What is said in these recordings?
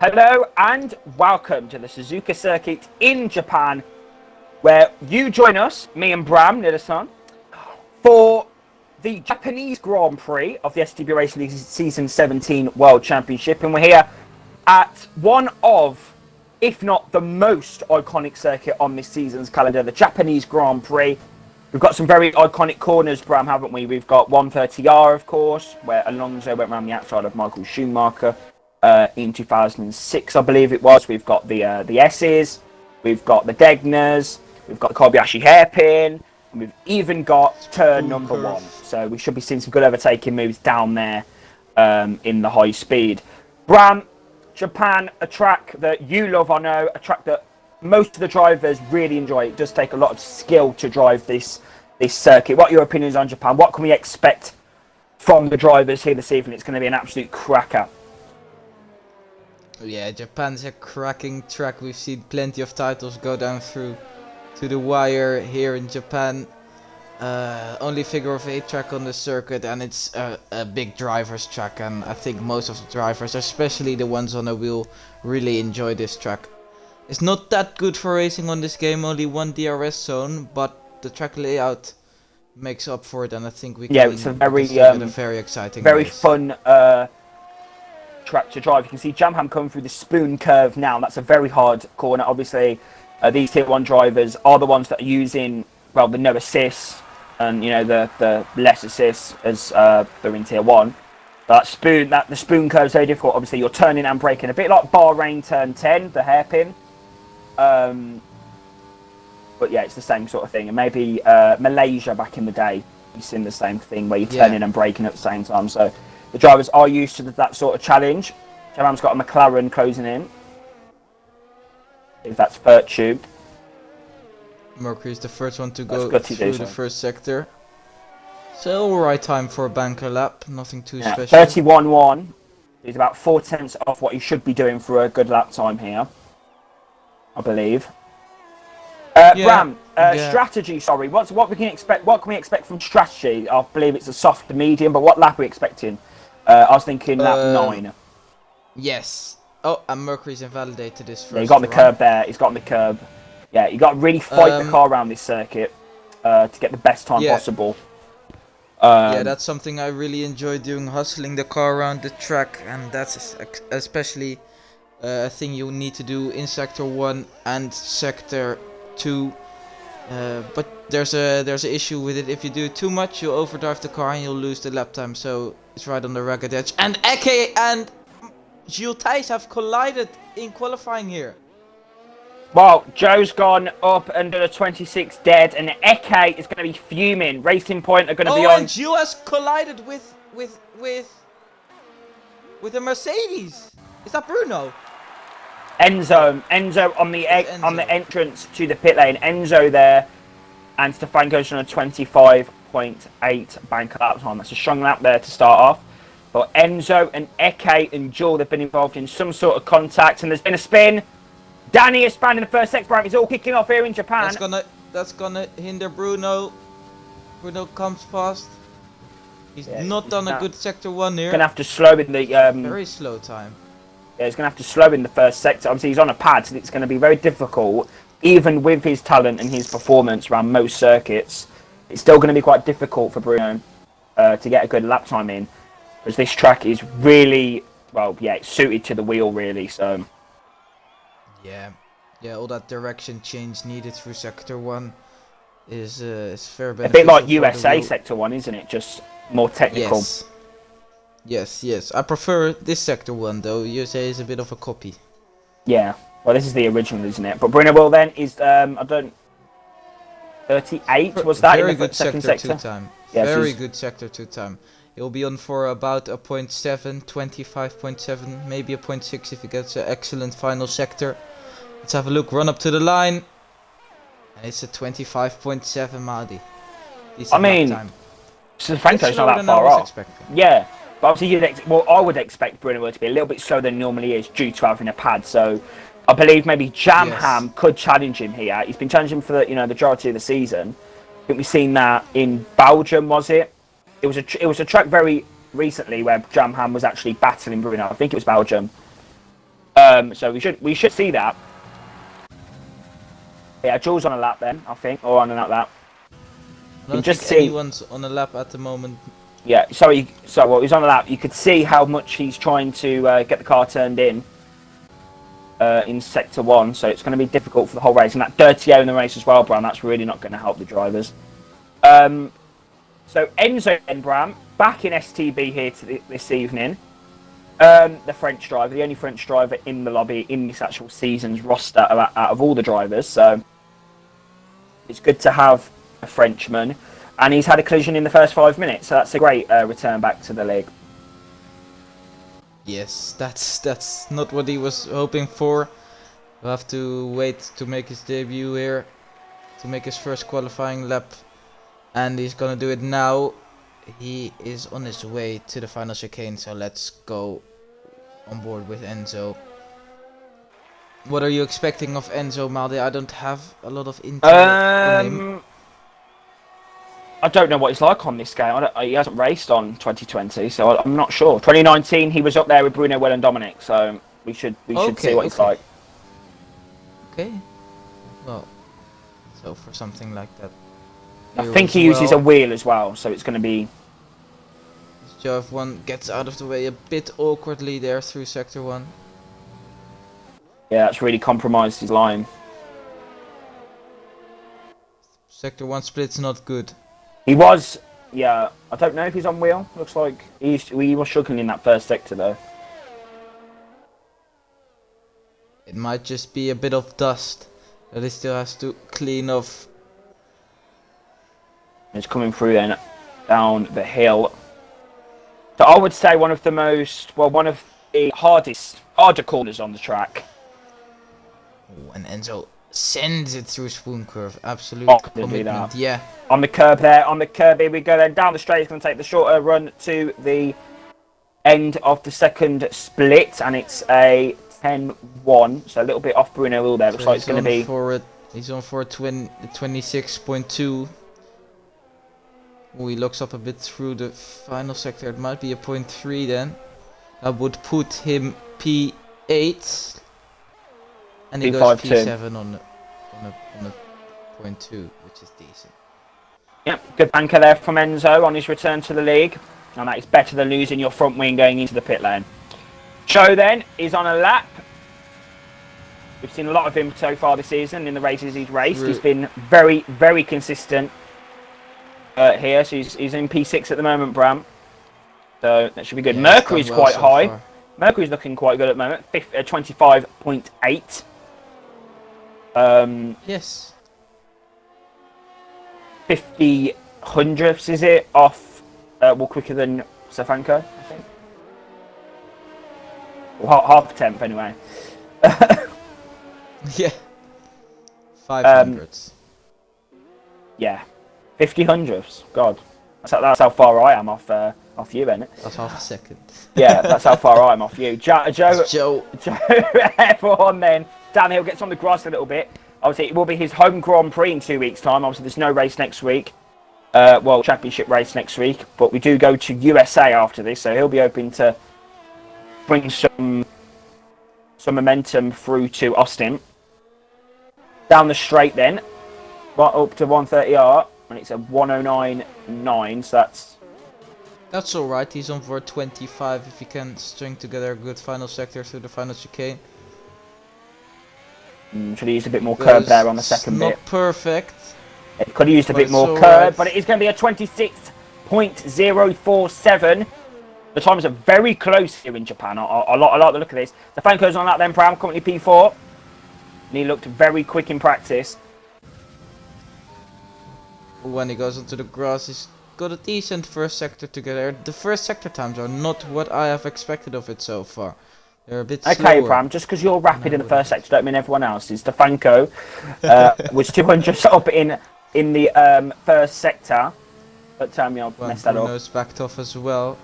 Hello and welcome to the Suzuka circuit in Japan, where you join us, me and Bram Nidasan, for the Japanese Grand Prix of the STB Racing League Season 17 World Championship. And we're here at one of, if not the most iconic circuit on this season's calendar, the Japanese Grand Prix. We've got some very iconic corners, Bram, haven't we? We've got 130R, of course, where Alonso went around the outside of Michael Schumacher in 2006, I believe it was. We've got the S's, we've got the Degners, we've got the Kobayashi hairpin, and we've even got turn number one. So we should be seeing some good overtaking moves down there in the high speed. Bram, Japan, a track that you love, I know, a track that most of the drivers really enjoy. It does take a lot of skill to drive this circuit. What are your opinions on Japan? What can we expect from the drivers here this evening? It's going to be an absolute cracker. Yeah, Japan's a cracking track. We've seen plenty of titles go down through to the wire here in Japan. Only figure of 8 track on the circuit, and it's a big driver's track, and I think most of the drivers, especially the ones on the wheel, really enjoy this track. It's not that good for racing on this game, only one DRS zone, but the track layout makes up for it, and I think we can It's a very exciting race. Fun track to drive. You can see Jamham coming through the spoon curve now. That's a very hard corner. Obviously, these Tier 1 drivers are the ones that are using, well, the no assists and, you know, the less assists as they're in Tier 1. The spoon curve is very difficult. Obviously, you're turning and braking a bit like Bahrain turn 10, the hairpin. But yeah, it's the same sort of thing. And maybe Malaysia back in the day, you've seen the same thing where you're turning and braking at the same time. So the drivers are used to that sort of challenge. Jamam's got a McLaren closing in. If that's Virtue. Mercury's the first one to go through the first sector. So alright time for a banker lap, nothing too special. 31.1. He's about 4 tenths off what he should be doing for a good lap time here, I believe. Bram, strategy. Sorry, what we can expect? What can we expect from strategy? I believe it's a soft to medium, but what lap are we expecting? I was thinking lap 9. Yes. Oh, and Mercury's invalidated this first. Yeah, he got on the curb there. He's got on the curb. Yeah, you got to really fight the car around this circuit to get the best time possible. Yeah, that's something I really enjoy doing, hustling the car around the track, and that's especially a thing you need to do in Sector 1 and Sector 2. But there's an issue with it. If you do too much, you'll overdrive the car and you'll lose the lap time. So it's right on the ragged edge. And Eke and Gilles Thijs have collided in qualifying here. Well, Joe's gone up under the 26 dead, and Eke is going to be fuming. Racing Point are going to be on. And Gilles has collided with a Mercedes. Is that Bruno? Enzo on the entrance to the pit lane. Enzo there, and Stefanko's on a 25.8 bank lap time. That's a strong lap there to start off. But Enzo and Eke and Jules, they've been involved in some sort of contact, and there's been a spin. Danny is spanning the first sector. It's all kicking off here in Japan. That's gonna hinder Bruno. Bruno comes past. He's not done a good Sector 1 here. Gonna have to slow in the very slow time. Yeah, he's gonna have to slow in the first sector. Obviously, he's on a pad, so it's going to be very difficult, even with his talent and his performance around most circuits. It's still going to be quite difficult for Bruno to get a good lap time in, because this track is really it's suited to the wheel really. So. Yeah, all that direction change needed through Sector 1 is very beneficial. A bit like USA Sector 1, isn't it? Just more technical. Yes. I prefer this Sector 1 though. USA is a bit of a copy. Yeah. Well, this is the original, isn't it? But Bruno will then is 38 was that very in the good second sector sector? 2 time. Yeah, very good Sector 2 time. He'll be on for about a 0.7, 25.7, maybe a 0.6 if he gets an excellent final sector. Let's have a look, run up to the line. And it's a 25.7 Mahdi. I mean, Franco's not that far off. Yeah, but obviously I would expect Bruno to be a little bit slower than he normally is due to having a pad. So I believe maybe Jamham could challenge him here. He's been challenging for the majority of the season. I think we've seen that in Belgium, was it? It was a track very recently where Jamham was actually battling Bruno. I think it was Belgium. So we should see that. Yeah, Jules on a lap then, I think, or on an lap. I don't just think see- anyone's on a lap at the moment. Yeah, so he's on a lap. You could see how much he's trying to get the car turned in sector 1. So it's going to be difficult for the whole race, and that dirty air in the race as well, Bram. That's really not going to help the drivers. So Enzo and Bram back in STB here this evening. The French driver, the only French driver in the lobby in this actual season's roster out of all the drivers. So it's good to have a Frenchman, and he's had a collision in the first 5 minutes. So that's a great return back to the league. Yes, that's not what he was hoping for. We'll have to wait to make his debut here, to make his first qualifying lap, and he's gonna do it now. He is on his way to the final chicane, so let's go on board with Enzo. What are you expecting of Enzo, Maldi? I don't have a lot of intel on him. I don't know what he's like on this game. He hasn't raced on 2020, so I'm not sure. 2019, he was up there with Bruno, Will, and Dominic, so we should see what he's like. Okay. Well, so for something like that. I think he uses a wheel as well, so it's going to be... Joe F1 gets out of the way a bit awkwardly there through sector 1. Yeah, that's really compromised his line. Sector 1 split's not good. He was... Yeah, I don't know if he's on wheel. Looks like he was struggling in that first sector, though. It might just be a bit of dust that he still has to clean off. It's coming through then down the hill. So I would say one of the harder corners on the track. Ooh, and Enzo sends it through spoon curve. Absolute commitment. Yeah. On the curb there, here we go then. Down the straight, he's going to take the shorter run to the end of the second split, and it's a 10-1. So a little bit off Bruno Will there. Looks like it's going to be... He's on for a 26.2. He looks up a bit through the final sector. It might be a 0.3 then. That would put him P8. And he goes P7 on a 0.2, which is decent. Yep, good banker there from Enzo on his return to the league. And that is better than losing your front wing going into the pit lane. Joe then is on a lap. We've seen a lot of him so far this season in the races he's raced. He's been very, very consistent. Here, so he's in P6 at the moment, Bram. So that should be good. Yeah, Mercury's quite so high. Far. Mercury's looking quite good at the moment. 25.8. Yes. 50 hundredths, is it? Off, well, quicker than Stefanko, I think. Well, half a tenth, anyway. Yeah. 500ths. Yeah. 50 hundredths. God, that's how far I am off you, isn't it? That's half a second. Yeah, that's how far I am off you. Joe F1 then downhill gets on the grass a little bit. Obviously, it will be his home Grand Prix in 2 weeks' time. Obviously, there's no race next week. Well, championship race next week, but we do go to USA after this, so he'll be hoping to bring some momentum through to Austin. Down the straight then, right up to 130R. And it's a 109.9, so that's alright. He's on for 25 if he can string together a good final sector through the final chicane. Should have used a bit more curb there on the second bit. Not perfect. It could have used a bit more curb, but it is going to be a 26.047. The times are very close here in Japan. I like the look of this. The fan goes on that then, Pram, currently P4. And he looked very quick in practice. When he goes onto the grass, he's got a decent first sector together. The first sector times are not what I have expected of it so far. They're a bit slower. Okay, Bram, just because you're rapid in the first sector don't mean everyone else is. Stefanko was 200 up in the first sector. But tell me I've messed that up. Bruno's backed off as well.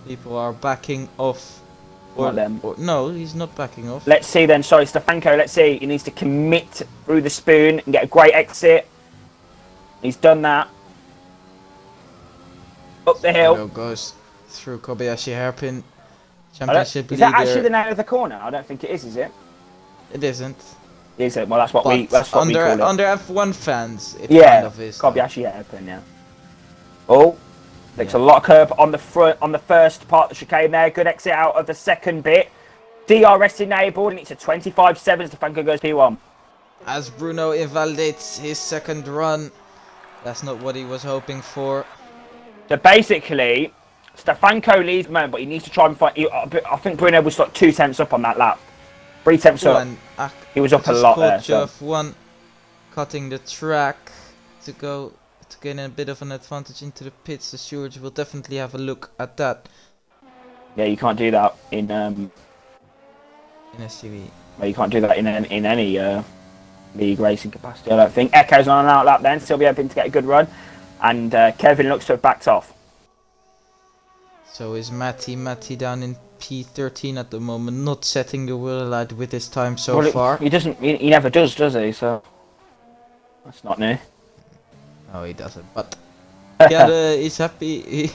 People are backing off. No, he's not backing off. Let's see then. Sorry, Stefanko, let's see. He needs to commit through the spoon and get a great exit. He's done that. Up the hill. Goes through Kobayashi hairpin. championship Is that leader. actually the name of the corner? I don't think it is it? It isn't. Is it? Well, that's what But we call it. under F1 fans, it Yeah, kind of is. Kobayashi hairpin, yeah. Oh, takes Yeah. a lot of curb on the front, on the first part of the chicane there. Good exit out of the second bit. DRS enabled, and it's a 25.7. Stefanko goes P1. As Bruno invalidates his second run, that's not what he was hoping for. So basically, Stefanko leads at the moment, but he needs to try and find. I think Bruno was like 2 tenths up on that lap. 3 tenths up. And He was up a lot there. So. F1 cutting the track to gain a bit of an advantage into the pits. The stewards will definitely have a look at that. Yeah, you can't do that in STB. Well, you can't do that in any league racing capacity. I don't think. Echo's on an outlap then, still be hoping to get a good run, and Kevin looks to have backed off. So is Matty down in P13 at the moment, not setting the world alight with his time so far. He doesn't. He never does he? So that's not new. No, he doesn't. But yeah, he's happy.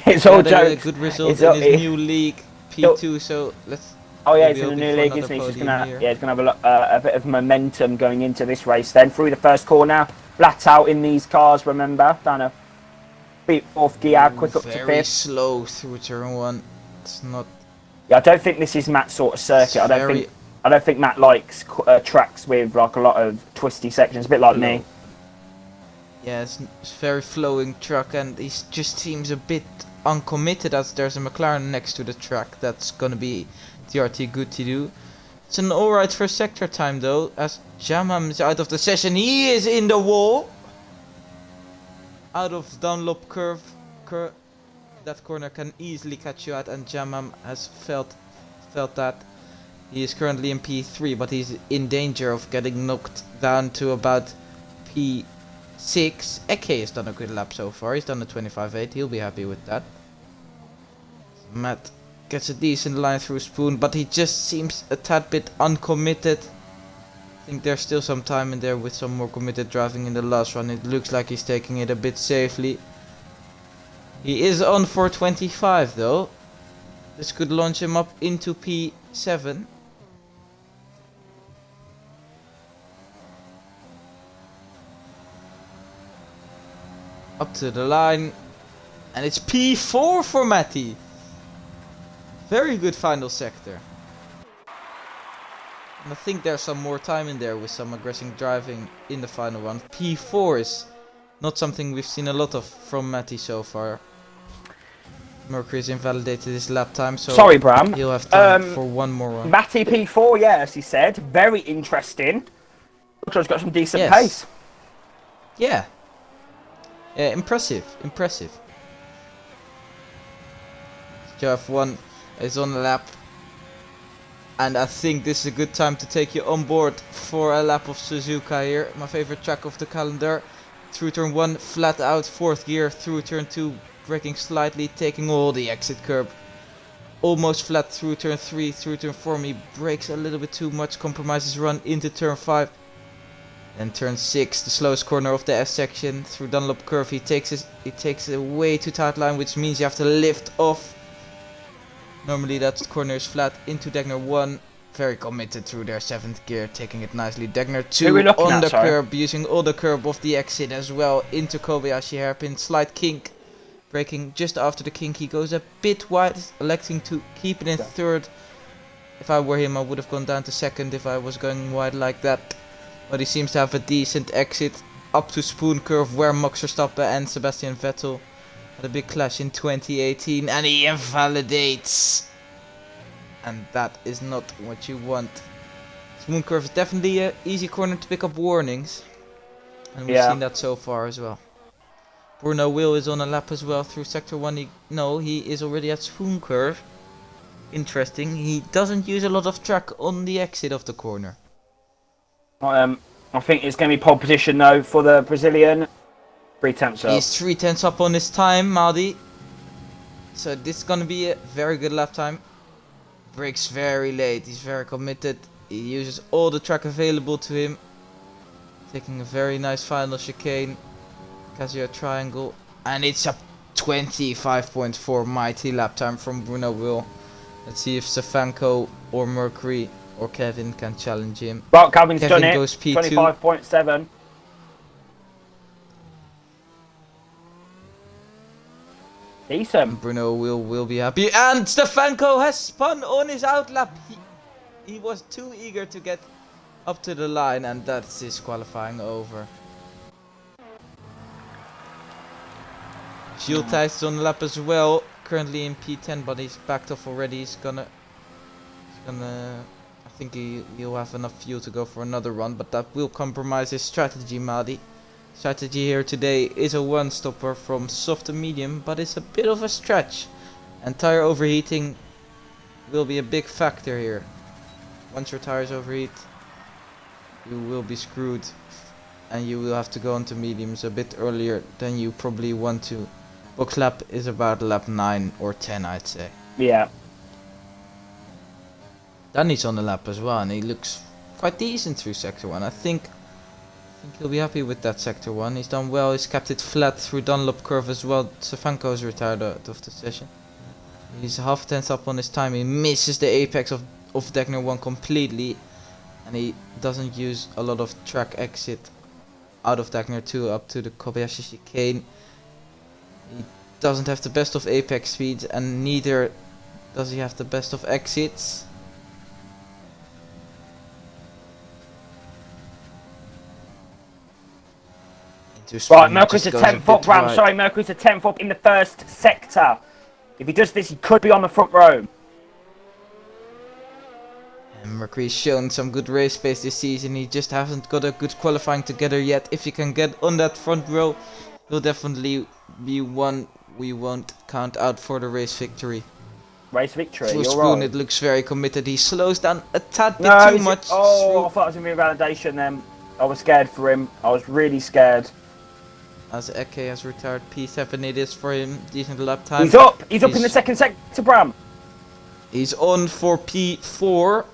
It's all He jokes. a good result in his new league, P2. So let's. Oh yeah, he's in the new league, isn't he? He's gonna have a bit of momentum going into this race. Then through the first corner, flat out in these cars. Remember, down a fourth gear, quick up to very fifth. slow through turn 1. It's not. Yeah, I don't think this is Matt's sort of circuit. I don't think Matt likes tracks with like a lot of twisty sections. A bit like me. Yeah, it's very flowing truck, and he just seems a bit uncommitted as there's a McLaren next to the track. That's gonna be TRT good to do. It's an alright first sector time though, as Jamam is out of the session. He is in the wall! Out of Dunlop curve. That corner can easily catch you out, and Jamam has felt that. He is currently in P3, but he's in danger of getting knocked down to about P6. Eke has done a good lap so far. He's done a 25.8. He'll be happy with that. Matt gets a decent line through Spoon, but he just seems a tad bit uncommitted. I think there's still some time in there with some more committed driving in the last run. It looks like he's taking it a bit safely. He is on for 25 though. This could launch him up into P7. Up to the line, and it's P4 for Matty. Very good final sector. And I think there's some more time in there with some aggressive driving in the final one. P4 is not something we've seen a lot of from Matty so far. Mercury's invalidated his lap time, so sorry, Bram. He'll have time for one more run. Matty P4, yeah, as he said, very interesting. Looks like he's got some decent pace. Yeah. Impressive. F1 is on the lap, and I think this is a good time to take you on board for a lap of Suzuka here. My favorite track of the calendar. Through turn 1, flat out, 4th gear. Through turn 2, braking slightly, taking all the exit curb. Almost flat through turn 3, through turn 4. He brakes a little bit too much, compromises run into turn 5. Then turn 6, the slowest corner of the S section. Through Dunlop curve, he takes a way too tight line, which means you have to lift off. Normally that corner is flat into Degner 1. Very committed through their 7th gear, taking it nicely. Degner 2 on the curb, using all the curb of the exit as well into Kobayashi hairpin. Slight kink, braking just after the kink. He goes a bit wide, electing to keep it in 3rd. If I were him, I would have gone down to 2nd if I was going wide like that. But he seems to have a decent exit up to Spoon curve, where Max Verstappen and Sebastian Vettel had a big clash in 2018, and he invalidates. And that is not what you want. Spoon curve is definitely an easy corner to pick up warnings, and we've seen that so far as well. Bruno Will is on a lap as well through sector 1. He is already at Spoon curve. Interesting. He doesn't use a lot of track on the exit of the corner. I think it's going to be pole position though for the Brazilian. 3 tenths up. He's 3 tenths up on his time, Maldi. So this is going to be a very good lap time. Brakes very late. He's very committed. He uses all the track available to him. Taking a very nice final chicane. Casio triangle. And it's a 25.4 mighty lap time from Bruno Will. Let's see if Stefanko or Mercury or Kevin can challenge him. Well, Calvin's Kevin done it. goes P2. 25.7. Decent. Bruno will be happy. And Stefanko has spun on his outlap. He was too eager to get up to the line, and that's his qualifying over. Gilles Thijs is on the lap as well. Currently in P10, but he's backed off already. He's gonna I think he'll have enough fuel to go for another run, but that will compromise his strategy, Madi. Strategy here today is a one-stopper from soft to medium, but it's a bit of a stretch. And tire overheating will be a big factor here. Once your tires overheat, you will be screwed. And you will have to go onto mediums a bit earlier than you probably want to. Box lap is about lap 9 or 10, I'd say. Yeah. Danny's on the lap as well, and he looks quite decent through sector 1. I think he'll be happy with that sector 1. He's done well, he's kept it flat through Dunlop curve as well. Stefanko's retired out of the session. He's half a tenth up on his time. He misses the apex of Degner 1 completely. And he doesn't use a lot of track exit out of Degner 2 up to the Kobayashi chicane. He doesn't have the best of apex speeds, and neither does he have the best of exits. Right, Mercury's a 10th up, Bram. Sorry, Mercury's a 10th up in the first sector. If he does this, he could be on the front row. And Mercury's shown some good race pace this season. He just hasn't got a good qualifying together yet. If he can get on that front row, he'll definitely be one we won't count out for the race victory. Race victory, For you're Spoon, right. It looks very committed. He slows down a tad bit No, too much. Oh, I thought it was going to be a validation then. I was scared for him. I was really scared. As Eke has retired, P7 it is for him. Decent lap time. He's up. He's up in the second sector, Bram. He's on for P4.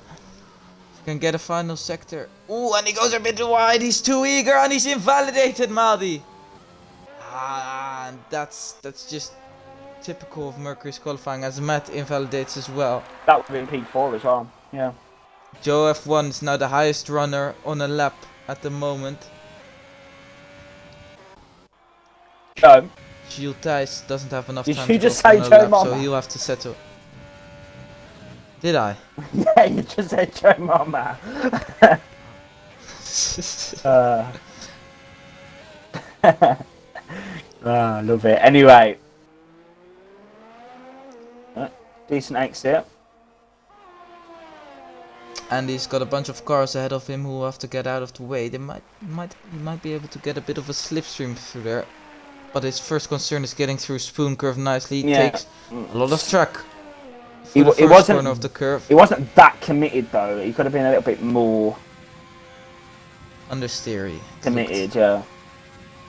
Can get a final sector. Ooh, and he goes a bit wide. He's too eager and he's invalidated, Maldi. Ah, and that's just typical of Mercury's qualifying, as Matt invalidates as well. That would have been P4 as well. Yeah. Joe F1 is now the highest runner on a lap at the moment. Joe. Gilles Thijs doesn't have enough Did time you to just go for say another Joe lap, Mama? so he'll have to settle. Did I? Yeah, you just said Joe Mama. Love it. Anyway. Decent exit. And he's got a bunch of cars ahead of him who will have to get out of the way. He might be able to get a bit of a slipstream through there. But his first concern is getting through Spoon Curve nicely. He takes a lot of track. It wasn't corner of the curve. He wasn't that committed though. He could have been a little bit more Understeery. committed, yeah.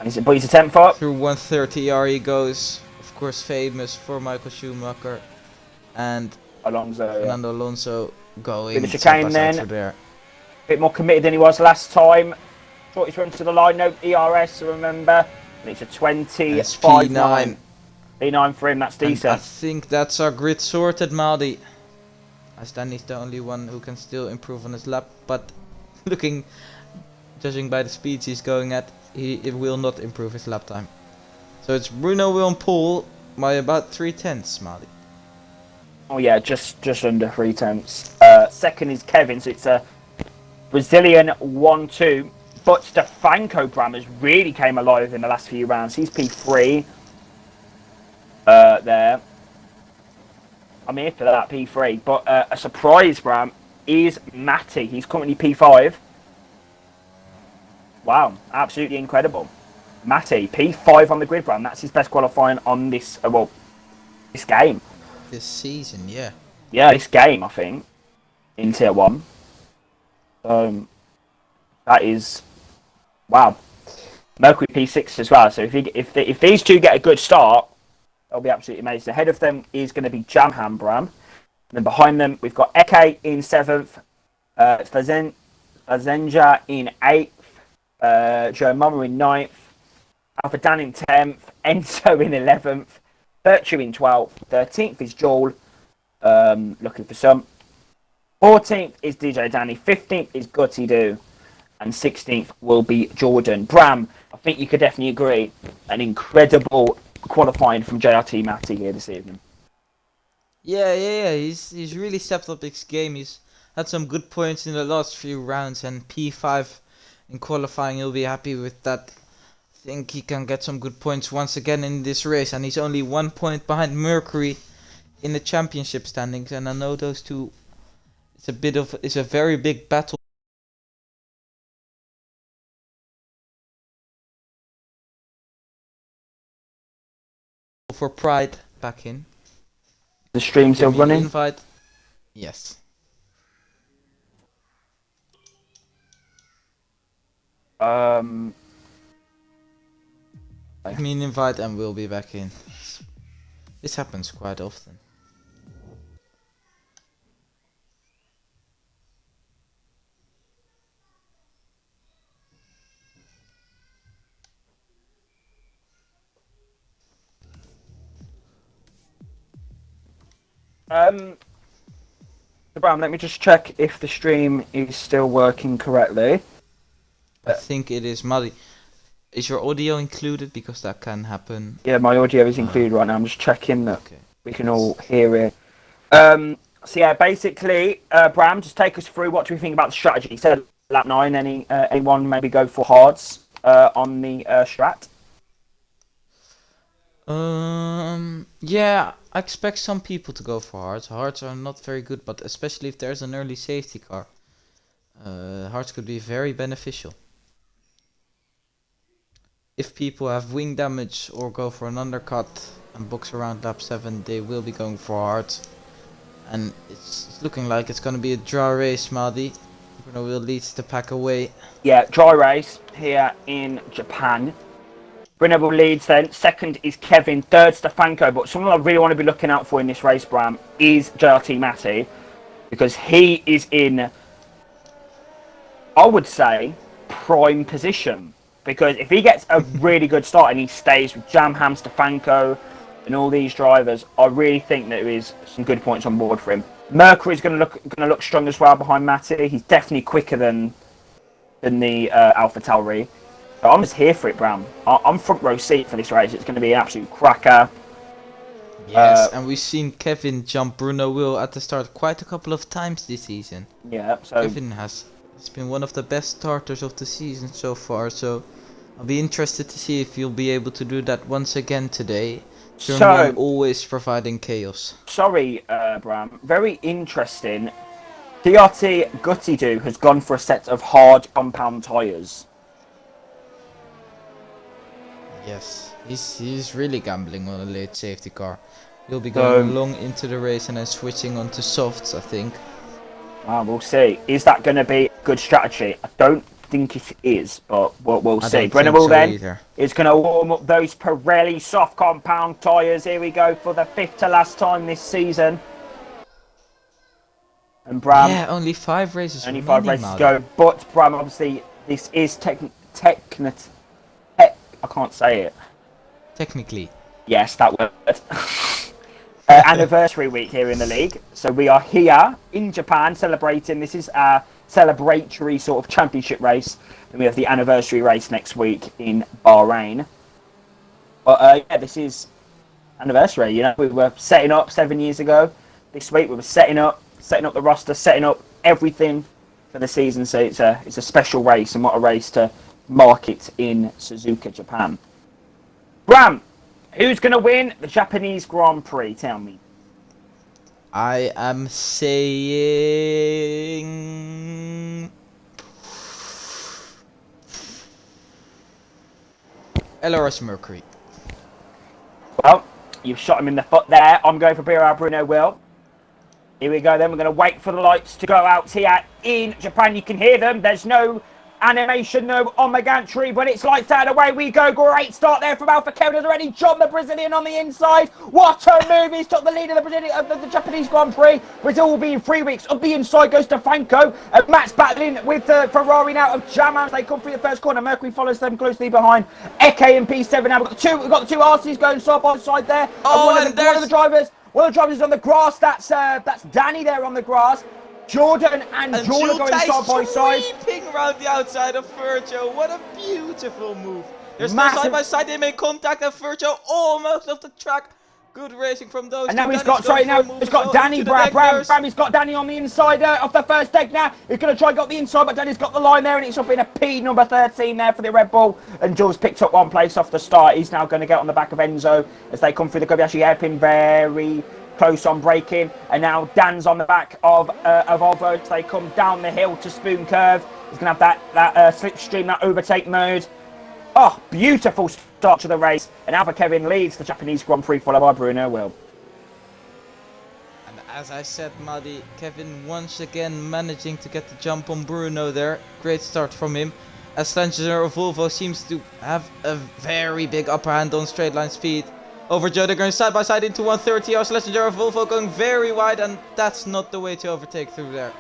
And but he's a 10th up. Through 130R he goes. Of course, famous for Michael Schumacher and Alonso. Yeah. Fernando Alonso going With the chicane then. through there. A bit more committed than he was last time. Shortest run to the line, no ERS, remember. And it's a 25.9. P9 for him, that's decent. And I think that's our grid sorted, Maldi. As Danny's the only one who can still improve on his lap, but judging by the speeds he's going at, it will not improve his lap time. So it's Bruno will on pole by about 3/10, Maldi. Oh yeah, just under 3/10. Second is Kevin, so it's a Brazilian 1-2. But Stefanko Bram really came alive in the last few rounds. He's P3. There. I'm here for that, P3. But a surprise, Bram, is Matty. He's currently P5. Wow, absolutely incredible. Matty, P5 on the grid, Bram. That's his best qualifying on this, this game. This season, yeah. Yeah, this game, I think, in Tier 1. That is, wow. Mercury P6 as well. So if these two get a good start, it'll be absolutely amazing. Ahead of them is going to be Jamham Bram. And then behind them, we've got Eke in 7th, Lazenja in 8th, Joe Mama in 9th, Alpha Dan in 10th, Enzo in 11th, Virtue in 12th, 13th is Joel, looking for some. 14th is DJ Danny. 15th is Gutty Doo. And 16th will be Jordan. Bram, I think you could definitely agree. An incredible qualifying from JRT Matty here this evening. Yeah. He's really stepped up his game. He's had some good points in the last few rounds, and P5 in qualifying, he'll be happy with that. I think he can get some good points once again in this race, and he's only 1 point behind Mercury in the championship standings. And I know those two, it's a very big battle for pride back in. The stream still running? Invite. Yes. Give me an invite and we'll be back in. This happens quite often. Bram, let me just check if the stream is still working correctly. I think it is muddy. Is your audio included? Because that can happen. Yeah, my audio is included right now. I'm just checking that we can all hear it. So yeah, basically, Bram, just take us through what do we think about the strategy. So lap 9, anyone maybe go for hards on the strat? Yeah, I expect some people to go for hards. Hards are not very good, but especially if there's an early safety car, hards could be very beneficial. If people have wing damage or go for an undercut and box around lap 7, they will be going for hards. And it's looking like it's gonna be a dry race, Madi. Bruno will lead the pack away. Yeah, dry race here in Japan. Bruno leads then. Second is Kevin. Third, Stefanko. But someone I really want to be looking out for in this race, Bram, is JRT Matty. Because he is in, I would say, prime position. Because if he gets a really good start and he stays with Jamham, Stefanko, and all these drivers, I really think that there is some good points on board for him. Mercury's going to look strong as well behind Matty. He's definitely quicker than the Alpha Tauri. So I'm just here for it, Bram. I'm front row seat for this race. It's going to be an absolute cracker. Yes, and we've seen Kevin jump Bruno Will at the start quite a couple of times this season. Yeah, so Kevin has been one of the best starters of the season so far. So I'll be interested to see if you'll be able to do that once again today. Turn one always providing chaos. Sorry, Bram. Very interesting. DRT Gutty Doo has gone for a set of hard compound tyres. Yes, he's really gambling on a late safety car. He'll be going long into the race and then switching onto softs, I think. We'll see. Is that going to be a good strategy? I don't think it is, but we'll see. Brennan will then is going to warm up those Pirelli soft compound tyres. Here we go for the 5th to last time this season. And Bram, yeah, only 5 races. Only 5 races to go. But Bram, obviously, this is I can't say it. Technically. Yes, that word. Anniversary week here in the league. So we are here in Japan celebrating. This is our celebratory sort of championship race. Then we have the anniversary race next week in Bahrain. But yeah, this is anniversary. You know, we were setting up 7 years ago. This week we were setting up the roster, setting up everything for the season. So it's a special race, and what a race to mark it in Suzuka, Japan. Bram, who's going to win the Japanese Grand Prix? Tell me. I am saying LRS Mercury. Well, you've shot him in the foot there. I'm going for Bruno Will. Here we go then. We're going to wait for the lights to go out here in Japan. You can hear them. There's no animation, no omegantry, but it's lights out. Away we go. Great start there from Alpha Kevin already. John, the Brazilian, on the inside. What a move. He's took the lead of the Japanese Grand Prix. Brazil will be in 3 weeks. Up the inside goes to Franco. Matt's battling with Ferrari now of Jaman. They come through the first corner. Mercury follows them closely behind. Eke and P7 now. We've got the two RCs going side by side there. Oh, and one of the drivers One of the drivers is on the grass. That's Danny there on the grass. Jordan and Jordan are going side by side. Sweeping around the outside of Virgil. What a beautiful move. They're still Massive. side by side. They make contact and Virgil almost off the track. Good racing from those And two. now he's got Danny. Bram. He's got Danny on the inside of the first deck now. He's going to try and get the inside, but Danny's got the line there, and it's up in a P number 13 there for the Red Bull. And Jules picked up one place off the start. He's now going to get on the back of Enzo as they come through the Kobayashi hairpin, very close on braking. And now Dan's on the back of Volvo as they come down the hill to Spoon Curve. He's going to have that slipstream, that overtake mode. Oh, beautiful start to the race. And Alpha Kevin leads the Japanese Grand Prix, followed by Bruno Will. And as I said, Muddy, Kevin once again managing to get the jump on Bruno there. Great start from him. As Slanger of Volvo seems to have a very big upper hand on straight line speed. Over Joe, they're going side by side into 130. Our Slanger of Volvo going very wide, and that's not the way to overtake through there.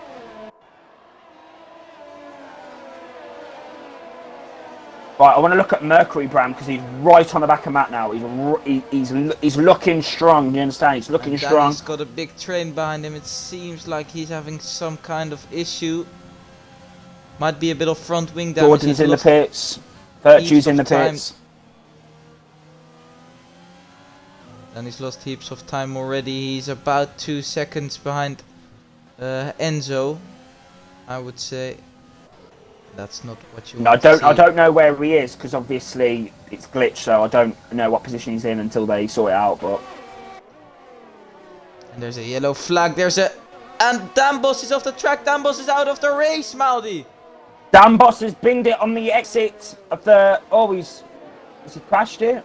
Right, I want to look at Mercury, Bram, because he's right on the back of Matt now. He's looking strong. You understand? He's looking strong. He's got a big train behind him. It seems like he's having some kind of issue. Might be a bit of front wing damage. Gordon's in the pits. Virtue's in the pits. And he's lost heaps of time already. He's about 2 seconds behind Enzo, I would say. That's not what you want to see. I don't know where he is because obviously it's glitched, so I don't know what position he's in until they sort it out. But and there's a yellow flag. And Dambos is off the track. Dambos is out of the race, Maldi. Dambos has binged it on the exit of the. Oh, has he crashed it?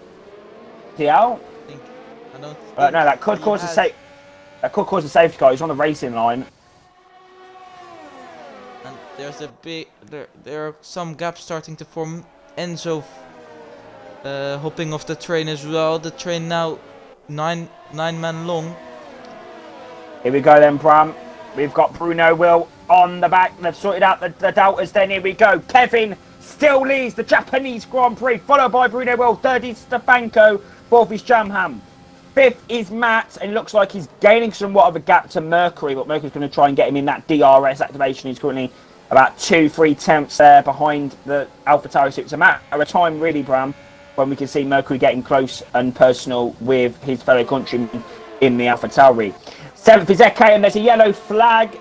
Is he out? I don't. No, that could cause a safety car. He's on the racing line. There's a big, there are some gaps starting to form. Enzo hopping off the train as well. The train now nine man long. Here we go then, Bram. We've got Bruno Will on the back. They've sorted out the doubters. Then here we go. Kevin still leads the Japanese Grand Prix, followed by Bruno Will. Third is Stefanko. Fourth is Jamham. Fifth is Matt, and it looks like he's gaining somewhat of a gap to Mercury, but Mercury's going to try and get him in that DRS activation. He's currently about 2-3 tenths there behind the AlphaTauri. So it's a matter of time, really, Bram, when we can see Mercury getting close and personal with his fellow countrymen in the AlphaTauri. Seventh is Eke, and there's a yellow flag.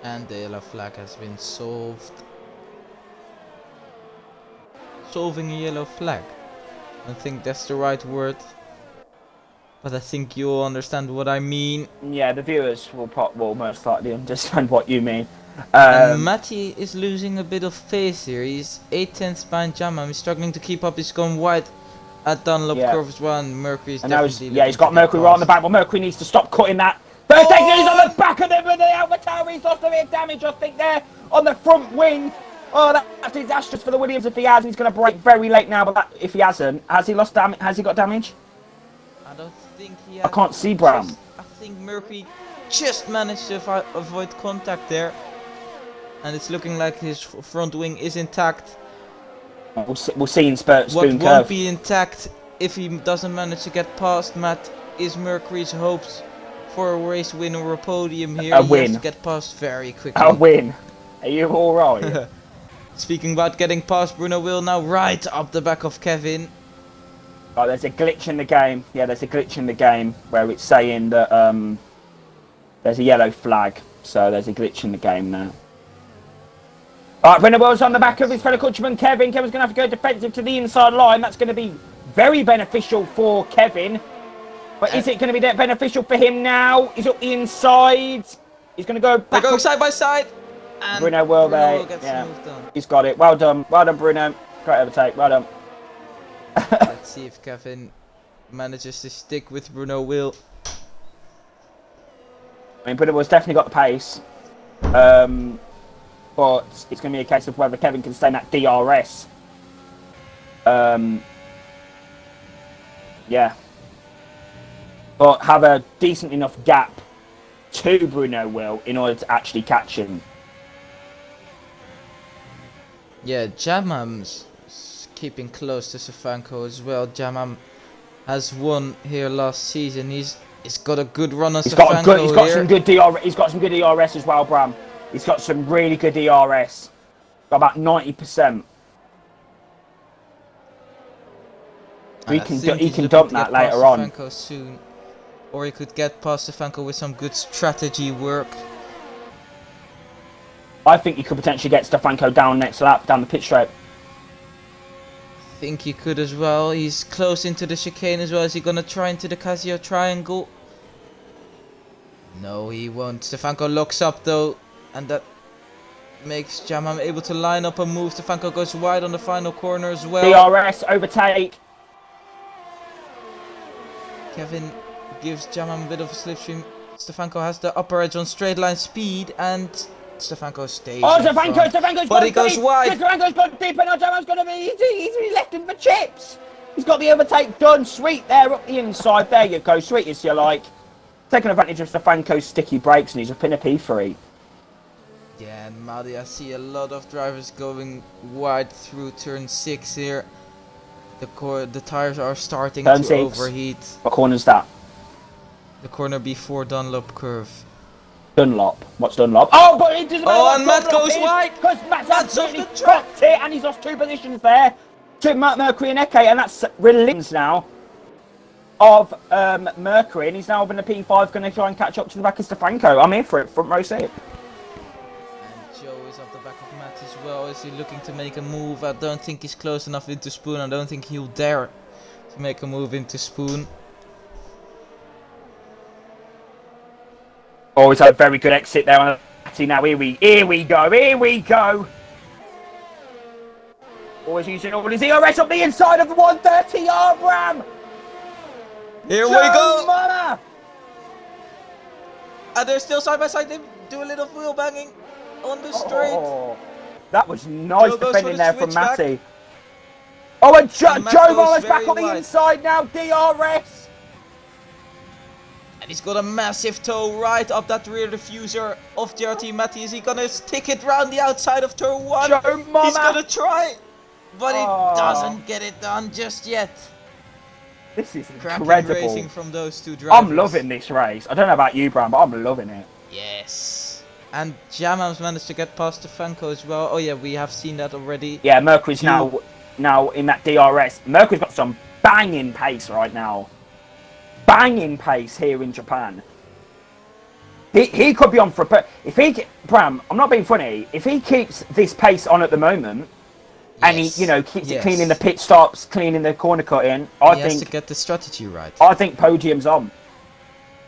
And the yellow flag has been solved. Solving a yellow flag. I don't think that's the right word. But I think you'll understand what I mean. Yeah, the viewers will most likely understand what you mean. Matty is losing a bit of pace here. He's 8 tenths behind Jamam. He's struggling to keep up. He's gone wide at Dunlop Curve as well. And Mercury's definitely... he's got Mercury right on the back. But Mercury needs to stop cutting that. First taking is on the back of them with the AlphaTauri. He's lost a bit of damage, I think, there on the front wing. Oh, that's disastrous for the Williams if he has. He's going to break very late now. But if he hasn't, has he lost damage? Has he got damage? I don't think he has. I can't see Bram. I think Mercury just managed to avoid contact there. And it's looking like his front wing is intact. We'll see in Spoon Curve. What won't be intact if he doesn't manage to get past Matt is Mercury's hopes for a race win or a podium here. He has to get past very quickly. A win. Are you alright? Speaking about getting past, Bruno Will now right up the back of Kevin. Right, there's a glitch in the game. Yeah, there's a glitch in the game where it's saying that there's a yellow flag. So there's a glitch in the game now. Alright, Bruno Will's on the back of his fellow countryman Kevin. Kevin's going to have to go defensive to the inside line. That's going to be very beneficial for Kevin. But is it going to be that beneficial for him now? He's up the inside. He's going to go back. They're going side by side. And Bruno Will there. Yeah. He's got it. Well done. Well done, Bruno. Great overtake. Well done. Let's see if Kevin manages to stick with Bruno Will. I mean, Bruno Will's definitely got the pace. But it's going to be a case of whether Kevin can stay in that DRS. Yeah. But have a decent enough gap to Bruno Will in order to actually catch him. Yeah, Jamam's keeping close to Stefanko as well. Jamam has won here last season. He's got a good run on He's got Stefanko he's got here. some good DR. He's got some good ERS as well, Bram. He's got some really good ERS. Got about 90%. He can dump that later on. Stefanko soon, or he could get past Stefanko with some good strategy work. I think he could potentially get Stefanko down next lap, down the pit straight. I think he could as well. He's close into the chicane as well. Is he gonna try into the Casio triangle? No, he won't. Stefanko locks up though, and that makes Jamam able to line up a move. Stefanko goes wide on the final corner as well. DRS overtake. Kevin gives Jamam a bit of a slipstream. Stefanko has the upper edge on straight line speed, and Stefanko stays. Oh, in front. Stefanko's But he gone goes deep. wide. Stefanko's gone deep, and now Jaman's going to be he's left him for chips. He's got the overtake done. Sweet there up the inside. There you go. Sweet as you like. Taking advantage of Stefanko's sticky brakes, and he's up in a P3. Yeah, and Madi, I see a lot of drivers going wide through turn 6 here. The tires are starting Turn to 6. overheat. What corner's that? The corner before Dunlop curve. Dunlop. What's Dunlop? Oh, but it doesn't matter. Oh, what and Matt Dunlop goes is, wide. because Matt's Matt's off absolutely the track. cocked it, and he's lost 2 positions there to Mercury and Eke, and that's release now of Mercury, and he's now in the P5, going to try and catch up to the back of Stefanko. I'm here for it, front row seat. And Joe is up the back of Matt as well. Is he looking to make a move? I don't think he's close enough into Spoon. I don't think he'll dare to make a move into Spoon. Oh, he's had a very good exit there on the now. Here we go. Always using all his ERS up the inside of the 130R, Bram. Here we go. Mama. And they're still side by side. They do a little wheel banging on the straight. Oh, that was nice Joe goes defending for the there from switchback. Matty. Oh, and Joe And Matt goes Mama's back very on the wide. inside now. DRS. And he's got a massive toe right up that rear diffuser of JRT Matty. Is he gonna stick it round the outside of turn 1? Joe Mama. He's gonna try, but he Oh. doesn't get it done just yet. This is Cracking incredible. racing from those two drivers. I'm loving this race. I don't know about you, Bram, but I'm loving it. Yes. And Jamam's managed to get past Stefanko as well. Oh yeah, we have seen that already. Yeah, Mercury's now in that DRS. Mercury's got some banging pace right now. Banging pace here in Japan. He could be on for a Bram, I'm not being funny. If he keeps this pace on at the moment, and he, keeps it cleaning the pit stops, cleaning the corner cutting, He has to get the strategy right. I think podium's on.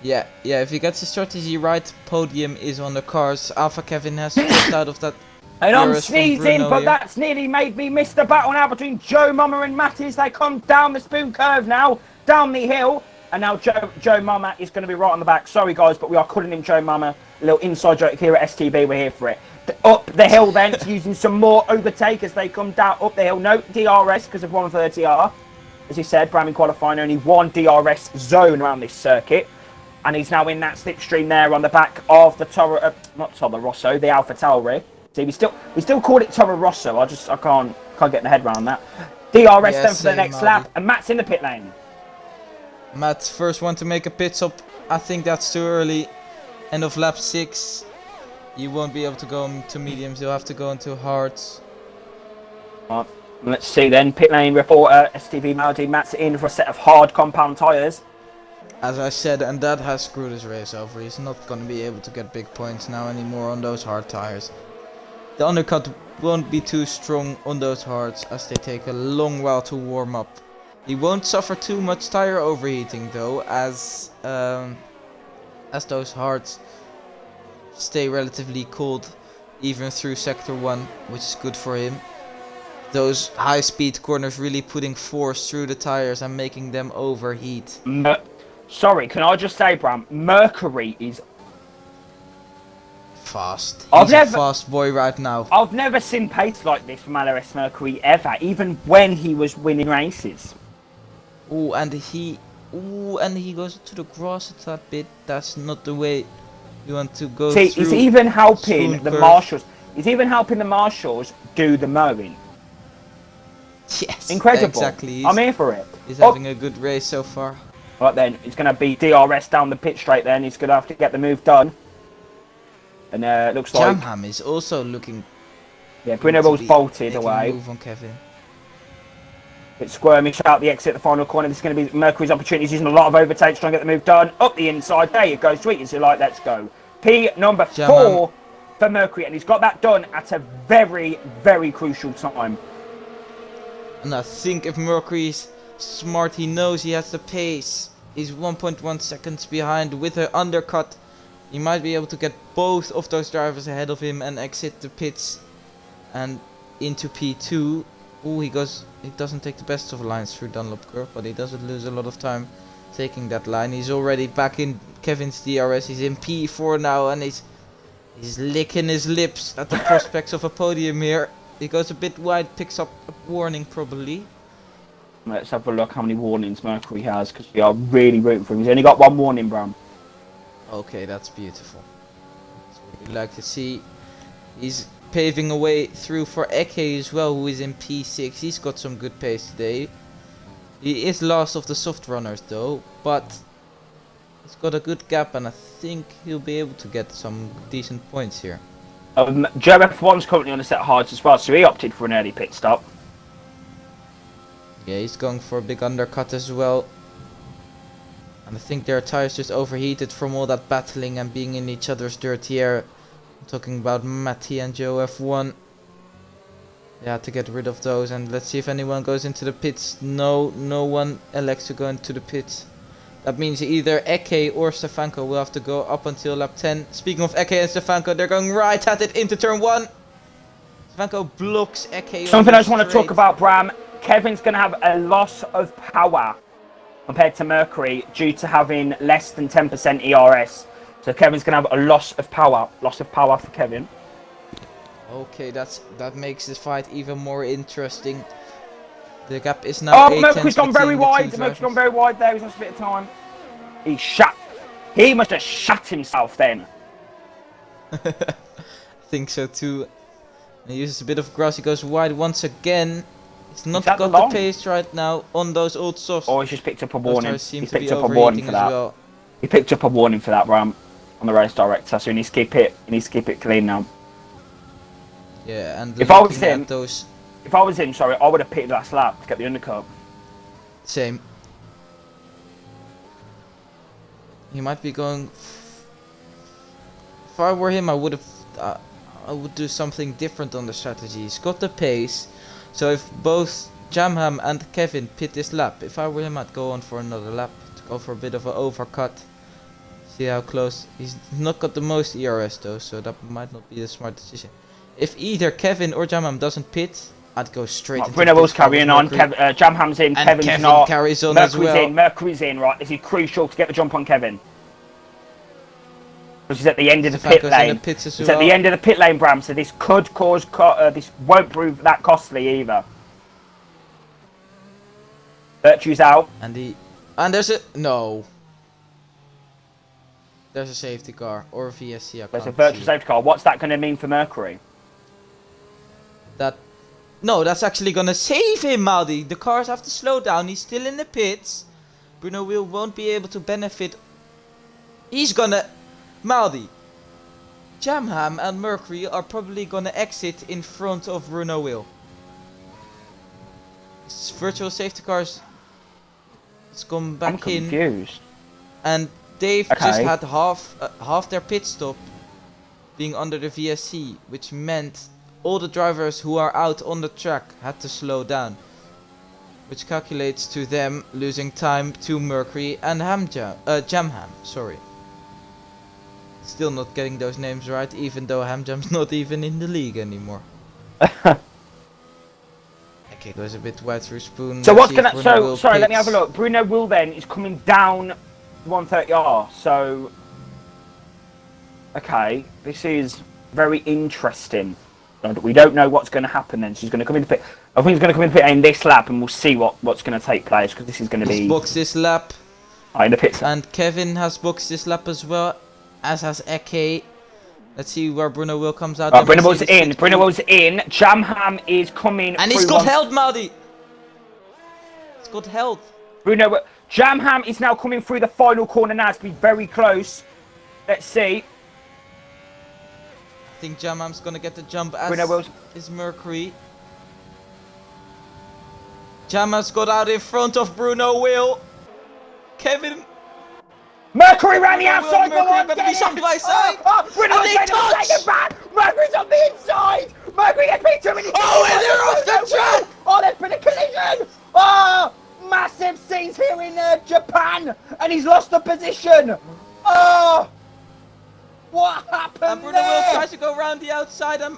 Yeah, if he gets the strategy right, podium is on the cars. Alpha Kevin has just out of that. And I'm Eurus from sneezing, Bruno but here. that's nearly made me miss the battle now between Joe Mama and Matty as they come down the spoon curve now, down the hill. And now Joe Mama is going to be right on the back. Sorry, guys, but we are calling him Joe Mama. A little inside joke here at STB. We're here for it. Up the hill then, using some more overtake as they come down up the hill. No DRS because of 130R. As you said, Bram in qualifying, only one DRS zone around this circuit. And he's now in that slipstream there on the back of the not Toro Rosso, the Alpha Tauri. See, we still call it Toro Rosso. I can't get my head around that. DRS then for the next lap, and Matt's in the pit lane. Matt, first one to make a pit stop. I think that's too early. End of lap 6. You won't be able to go into mediums. You'll have to go into hards. Let's see then. Pit lane reporter, STV Maldi. Matt's in for a set of hard compound tyres. As I said, and that has screwed his race over. He's not going to be able to get big points now anymore on those hard tires. The undercut won't be too strong on those hards as they take a long while to warm up. He won't suffer too much tire overheating though, as those hards stay relatively cold even through sector 1, which is good for him. Those high speed corners really putting force through the tires and making them overheat. Sorry, can I just say, Bram, Mercury is fast. He's a fast boy right now. I've never seen pace like this from LRS Mercury ever, even when he was winning races. And he goes to the grass a tad bit. That's not the way you want to go. See, he's even helping the curve. marshals. He's even helping the marshals do the mowing. Yes, Incredible. exactly. I'm here for it. He's having a good race so far. Right then, it's going to be DRS down the pit straight then. He's going to have to get the move done. And it looks like... Jamham is also looking... Yeah, Bruno Will's bolted making away. a move on Kevin. Bit squirmish out the exit, the final corner. This is going to be Mercury's opportunity. He's using a lot of overtakes, trying to get the move done. Up the inside. There you go. Sweet as you like. Let's go. P number 4 for Mercury. And he's got that done at a very, very crucial time. And I think if Mercury's smart, he knows he has the pace. He's 1.1 seconds behind with an undercut. He might be able to get both of those drivers ahead of him and exit the pits and into P2. Oh, he doesn't take the best of lines through Dunlop curve, but he doesn't lose a lot of time taking that line. He's already back in Kevin's DRS. He's in P4 now, and he's licking his lips at the prospects of a podium here. He goes a bit wide, picks up a warning probably. Let's have a look how many warnings Mercury has, because we are really rooting for him. He's only got 1 warning, Bram. Okay, that's beautiful. That's what we like to see. He's paving a way through for Eke as well, who is in P6. He's got some good pace today. He is last of the soft runners though, but he's got a good gap, and I think he'll be able to get some decent points here. Joe F1's currently on a set of hards as well, so he opted for an early pit stop. Yeah, he's going for a big undercut as well. And I think their tires just overheated from all that battling and being in each other's dirty air. I'm talking about Matty and Joe F1. They had to get rid of those, and let's see if anyone goes into the pits. No one elects to go into the pits. That means either Eke or Stefanko will have to go up until lap 10. Speaking of Eke and Stefanko, they're going right at it into turn 1. Stefanko blocks Eke. Something I just want to talk about, Bram. Kevin's going to have a loss of power compared to Mercury due to having less than 10% ERS. So Kevin's going to have a loss of power for Kevin. Okay, that makes this fight even more interesting. The gap is now 8 Mercury's gone very wide. Mercury's gone very wide there. He's lost a bit of time. He must have shut himself then. I think so too. He uses a bit of grass. He goes wide once again. He's not got the pace right now on those old softs. Oh, he's just picked up a warning. He's picked up a warning for that. Well. He picked up a warning for that, Bram, on the race director. So he needs to keep it clean now. Yeah, and if I was him, sorry, I would have pitted last lap to get the undercut. Same. He might be going. If I were him, I would do something different on the strategy. He's got the pace. So if both Jamham and Kevin pit this lap, if I were him, I'd go on for another lap to go for a bit of an overcut. See how close. He's not got the most ERS though, so that might not be the smart decision. If either Kevin or Jamham doesn't pit, I'd go straight into Bruno Will's carrying on, Jamham's in, and Kevin's Kevin not. carries on Mercury's as well. Mercury's in, right. This is crucial to get the jump on Kevin. Because he's at the end of the pit lane. He's at the end of the pit lane, Bram, so this could cause, this won't prove that costly either. Virtue's out. And there's a safety car or a VSC. There's a virtual safety car. What's that going to mean for Mercury? That's actually going to save him, Maldi. The cars have to slow down. He's still in the pits. Bruno Will won't be able to benefit. He's gonna... Maldi. Jamham and Mercury are probably going to exit in front of Bruno Will. This virtual safety cars... It's gone back in. I'm confused. And they've just had half their pit stop being under the VSC, which meant all the drivers who are out on the track had to slow down, which calculates to them losing time to Mercury and Jamham. Sorry. Still not getting those names right, even though Hamjam's not even in the league anymore. Okay, goes a bit wide through Spoon. So what's gonna? So sorry, let me have a look. Bruno Will then is coming down 130R. So okay, this is very interesting. We don't know what's going to happen then. She's going to come into pit. I think he's going to come into pit in this lap, and we'll see what's going to take place, because this is going to be. He's boxed this lap. In the pit. And Kevin has boxed this lap as well, as has Eke. Let's see where Bruno Will comes out. Bruno Will's in. Bruno Will's in. Jamham is coming. And he's got held, Maldi. It's got health. Bruno, Jamham is now coming through the final corner now. It's to be very close. Let's see. I think Jamham's gonna get the jump as Bruno Wills. is Mercury. Jamham's got out in front of Bruno Will. Kevin. Mercury ran the outside. Mercury Go on, better get be it. something by side. Bruno And Wills they made a touch. mistake back. Mercury's on the inside. Mercury gets beat too many. Oh, and they're off the track. Oh, there's been a collision. Oh, massive scenes here in Japan, and he's lost the position. Oh, what happened And Bruno Will there? tries to go around the outside. And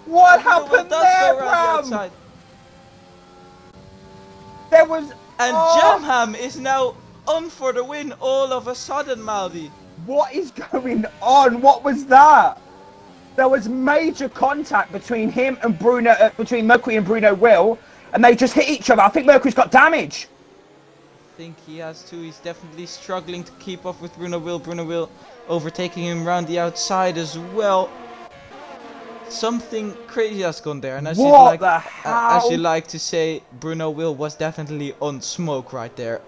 What Bruno Will happened does there, go around the Bram? outside. There was. And oh, Jamham is now on for the win all of a sudden, Maldi. What is going on? What was that? There was major contact between him and Bruno, between Mercury and Bruno Will, and they just hit each other. I think Mercury's got damage. I think he has too. He's definitely struggling to keep up with Bruno Will. Bruno Will overtaking him around the outside as well. Something crazy has gone there, and as you What the hell? as you like to say, Bruno Will was definitely on smoke right there,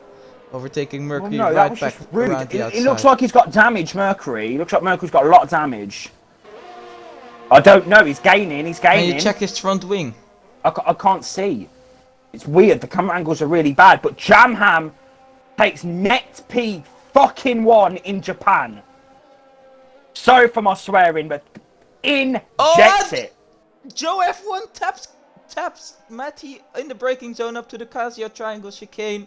overtaking Well, Mercury no, that right was back just rude. around the outside. It looks like he's got damage, Mercury. It looks like Mercury's got a lot of damage. I don't know. He's gaining. He's Can gaining. you check his front wing? I can't see. It's weird. The camera angles are really bad. But Jamham takes net P fucking 1 in Japan. Sorry for my swearing, but inject it. Joe F1 taps Matty in the braking zone up to the Casio triangle chicane.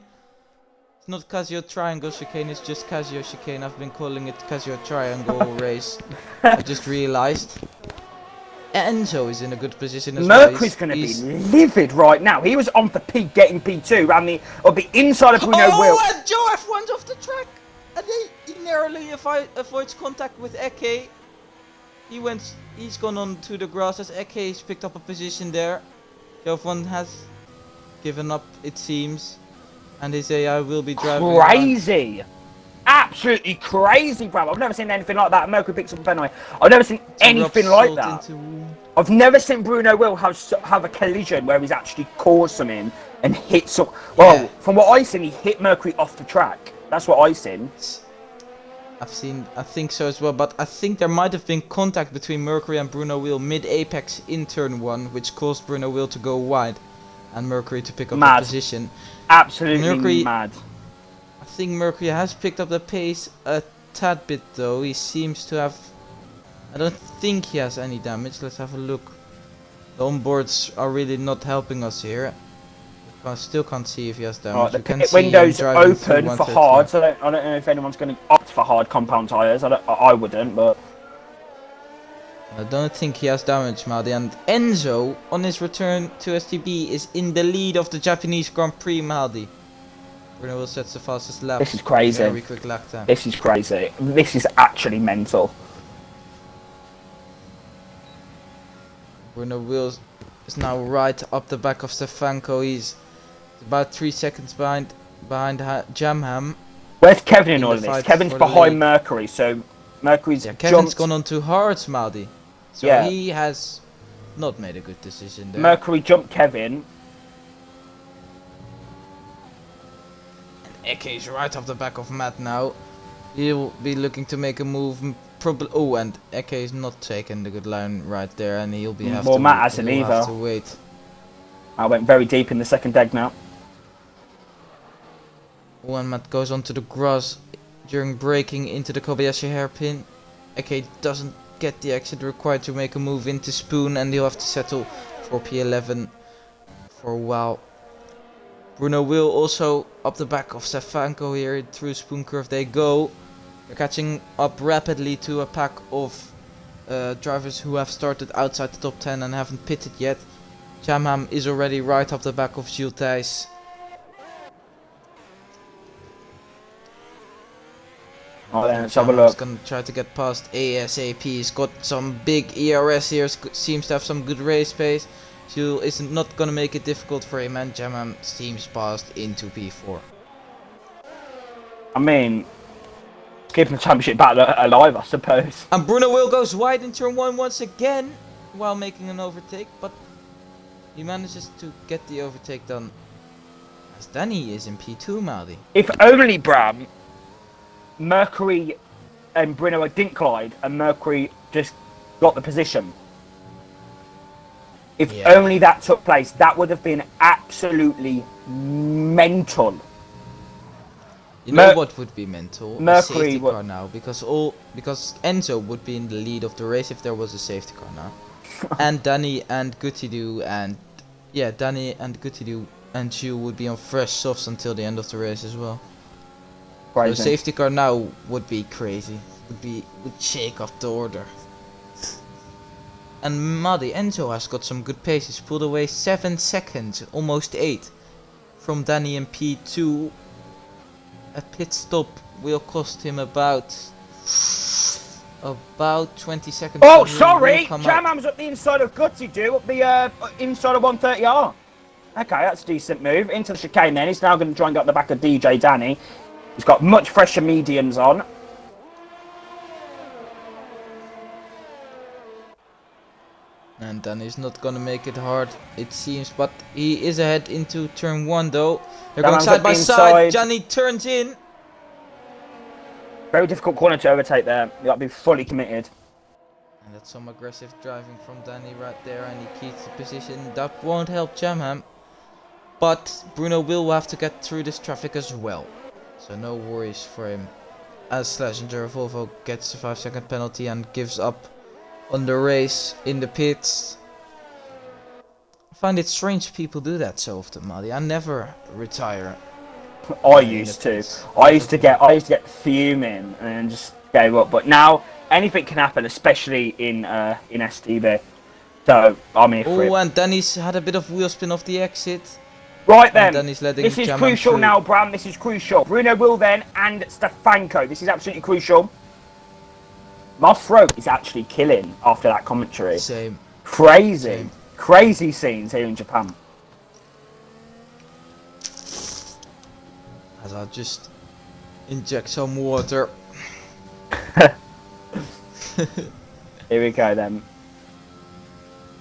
It's not Casio triangle chicane, it's just Casio chicane. I've been calling it Casio triangle race. I just realized. Enzo is in a good position as well. Mercury's going to be livid right now. He was on for P, getting P2 around the inside of Bruno Will. Oh, and Joe F1's off the track, and he narrowly avoids contact with Eke. He's gone on to the grass as Eke's picked up a position there. Joe F1 has given up, it seems, and they say I will be driving. Crazy. Absolutely crazy, bro. I've never seen anything like that. Mercury picks up a penalty. I've never seen anything like that. I've never seen Bruno Will have a collision where he's actually caused something and hit some. Well, Yeah. from what I've seen, he hit Mercury off the track. That's what I've seen. I think so as well, but I think there might have been contact between Mercury and Bruno Will mid-apex in turn 1, which caused Bruno Will to go wide and Mercury to pick up the position. Absolutely Mercury, mad. I think Mercury has picked up the pace a tad bit though. He seems to have... I don't think he has any damage. Let's have a look. The onboards are really not helping us here. I still can't see if he has damage. Right, You can the see him window's driving through open for 130. hard, so I don't know if anyone's going to opt for hard compound tyres. I wouldn't, but... I don't think he has damage, Maldi. And Enzo, on his return to STB, is in the lead of the Japanese Grand Prix, Maldi. Bruno Will sets the fastest lap. This is crazy. Very quick lap time. This is crazy. This is actually mental. Bruno Will is now right up the back of Stefanko. He's about 3 seconds behind Jamham. Where's Kevin in In all the of this? fight Kevin's for the behind lead. Mercury, so Mercury's Yeah, Kevin's jumped. gone on too hard, Maldi. So Yeah. he has not made a good decision there. Mercury jumped Kevin. Eke is right off the back of Matt now. He'll be looking to make a move. Probably. Oh, and Eke is not taking the good line right there, and he'll be have Well, to. Matt hasn't he'll either. have to wait. I went very deep in the second deck now. Oh, and Matt goes onto the grass during braking into the Kobayashi hairpin. Eke doesn't get the exit required to make a move into Spoon, and he'll have to settle for P11 for a while. Bruno Will also up the back of Stefanko here. Through Spoon Curve they go. They're catching up rapidly to a pack of drivers who have started outside the top 10 and haven't pitted yet. Jamham is already right up the back of Jules Thijs. Oh, then let's have a Jamham's look. gonna try to get past ASAP. He's got some big ERS here. Seems to have some good race pace. Jules is not gonna make it difficult for him, and Jamham seems passed into P4. I mean, keeping the championship battle alive, I suppose. And Bruno Will goes wide in turn 1 once again while making an overtake, but he manages to get the overtake done. As Danny is in P2, Maldi. If only Bram, Mercury and Bruno didn't collide, and Mercury just got the position. If Yeah. only that took place, that would have been absolutely mental. You know what would be mental? Mercury A safety car now, because Enzo would be in the lead of the race if there was a safety car now. And Danny and Gootidoo and Danny and Gootidoo and Ju would be on fresh softs until the end of the race as well. Crazy. So safety car now would be crazy. Would shake up the order. And Maddy, Enzo has got some good pace. He's pulled away 7 seconds, almost 8, from Danny in P2. A pit stop will cost him about 20 seconds. Oh, so he sorry! will come Jam out. Ham's up the inside of Gutsy-Doo, up the inside of 130R. Okay, that's a decent move. Into the chicane then. He's now going to try and get on the back of DJ Danny. He's got much fresher mediums on. And Danny's not gonna make it hard, it seems, but he is ahead into turn 1 though. They're going Dan's side up by the side. inside. Danny turns in. Very difficult corner to overtake there. You got to be fully committed. And that's some aggressive driving from Danny right there, and he keeps the position. That won't help Jamham. But Bruno will have to get through this traffic as well. So no worries for him. As Schlesinger Volvo gets the 5-second penalty and gives up on the race in the pits. I find it strange people do that so often, Maddy. I never retire. I used to. I used to get fuming and just gave up. But now anything can happen, especially in STB. So I'm here for it. Oh, and Danny's had a bit of wheel spin off the exit. Right then, And Danny's letting this is Jamham crucial through. now, Bram. This is crucial. Bruno will then and Stefanko. This is absolutely crucial. My throat is actually killing after that commentary. Same. Crazy. Same. Crazy scenes here in Japan. As I'll just inject some water. Here we go then.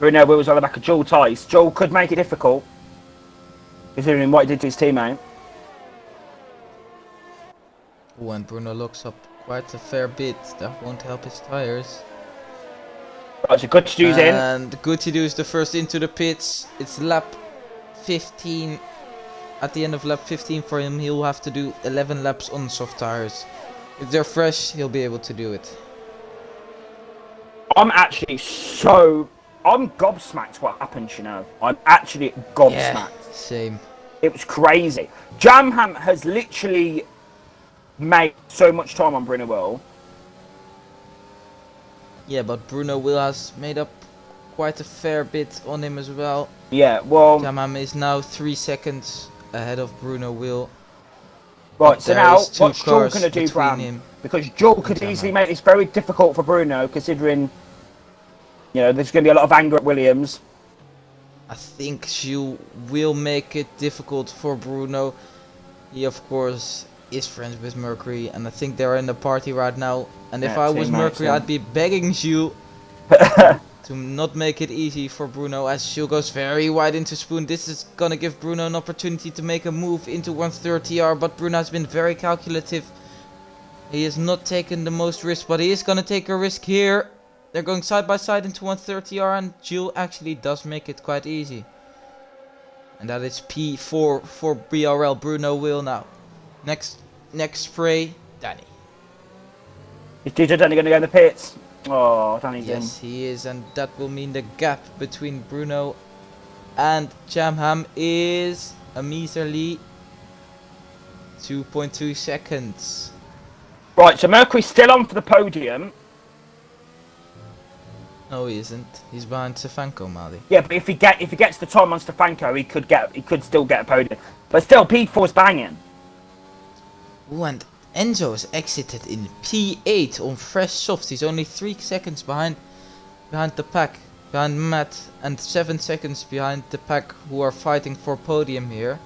Bruno Wills on the back of Joel Tice. Joel could make it difficult, considering what he did to his teammate. Oh, and Bruno locks up quite a fair bit. That won't help his tires. Right, so good to choose in. And Gootidoo is the first into the pits. It's lap 15. At the end of lap 15 for him, he'll have to do 11 laps on soft tires. If they're fresh, he'll be able to do it. I'm actually I'm gobsmacked what happened, you know. I'm actually gobsmacked. Yeah, same. It was crazy. Jamham has literally made so much time on Bruno Will. Yeah, but Bruno Will has made up quite a fair bit on him as well. Yeah, well... Jamham is now 3 seconds ahead of Bruno Will. Right, so there now, is 2 what's Joel cars going to do, between Bram? him Because Joel and could Jamham. easily make this very difficult for Bruno, considering, you know, there's going to be a lot of anger at Williams. I think Jules will make it difficult for Bruno. He, of course, is friends with Mercury, and I think they're in the party right now. And if Yeah, I was teammates, Mercury, yeah. I'd be begging Jules to not make it easy for Bruno, as Jules goes very wide into Spoon. This is gonna give Bruno an opportunity to make a move into 130R, but Bruno has been very calculative. He has not taken the most risk, but he is gonna take a risk here. They're going side by side into 130R, and Jules actually does make it quite easy. And that is P4 for BRL. Bruno Will now. Next spray, Danny. Is DJ Danny going to go in the pits? Oh, Danny's Yes, he is, and that will mean the gap between Bruno and Jamham is a measly 2.2 seconds. in. Right, so Mercury's still on for the podium. No, he isn't. He's behind Stefanko, Mali. Yeah, but if he gets the time on Stefanko, he could still get a podium. But still, P4's banging. Ooh, and Enzo is exited in P8 on fresh softs. He's only 3 seconds behind the pack, behind Matt, and 7 seconds behind the pack who are fighting for podium here.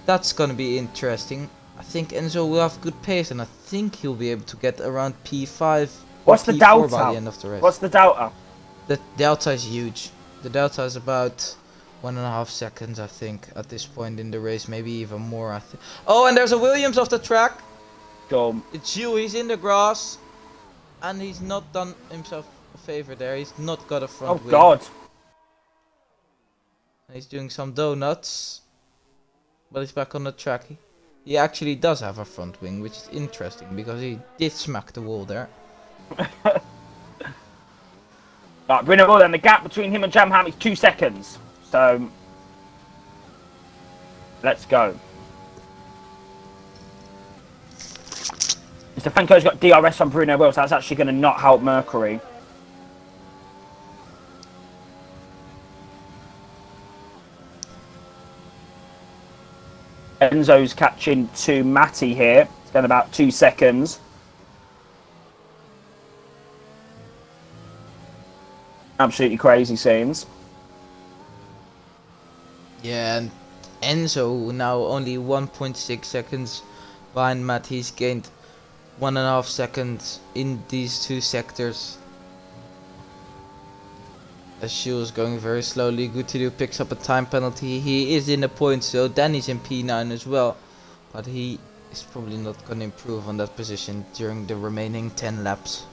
That's gonna be interesting. I think Enzo will have good pace, and I think he'll be able to get around P5 or What's the P4 delta? by the end of the race. What's the delta? The delta is huge. The delta is about 1.5 seconds, I think, at this point in the race, maybe even more. I think. Oh, and there's a Williams off the track. Go. It's you. He's in the grass, and he's not done himself a favor there. He's not got a front Oh wing. God. He's doing some donuts, but he's back on the track. He actually does have a front wing, which is interesting because he did smack the wall there. Right, Bruno Will, then the gap between him and Jam Ham is 2 seconds. So let's go. Mr. Franco's got DRS on Bruno Will, so that's actually going to not help Mercury. Enzo's catching to Matty here. It's been about 2 seconds. Absolutely crazy scenes. Yeah, and Enzo now only 1.6 seconds behind Matt. He's gained 1.5 seconds in these 2 sectors. As Jules going very slowly. Gutiérrez picks up a time penalty. He is in the points, so Danny's in P9 as well. But he is probably not going to improve on that position during the remaining 10 laps.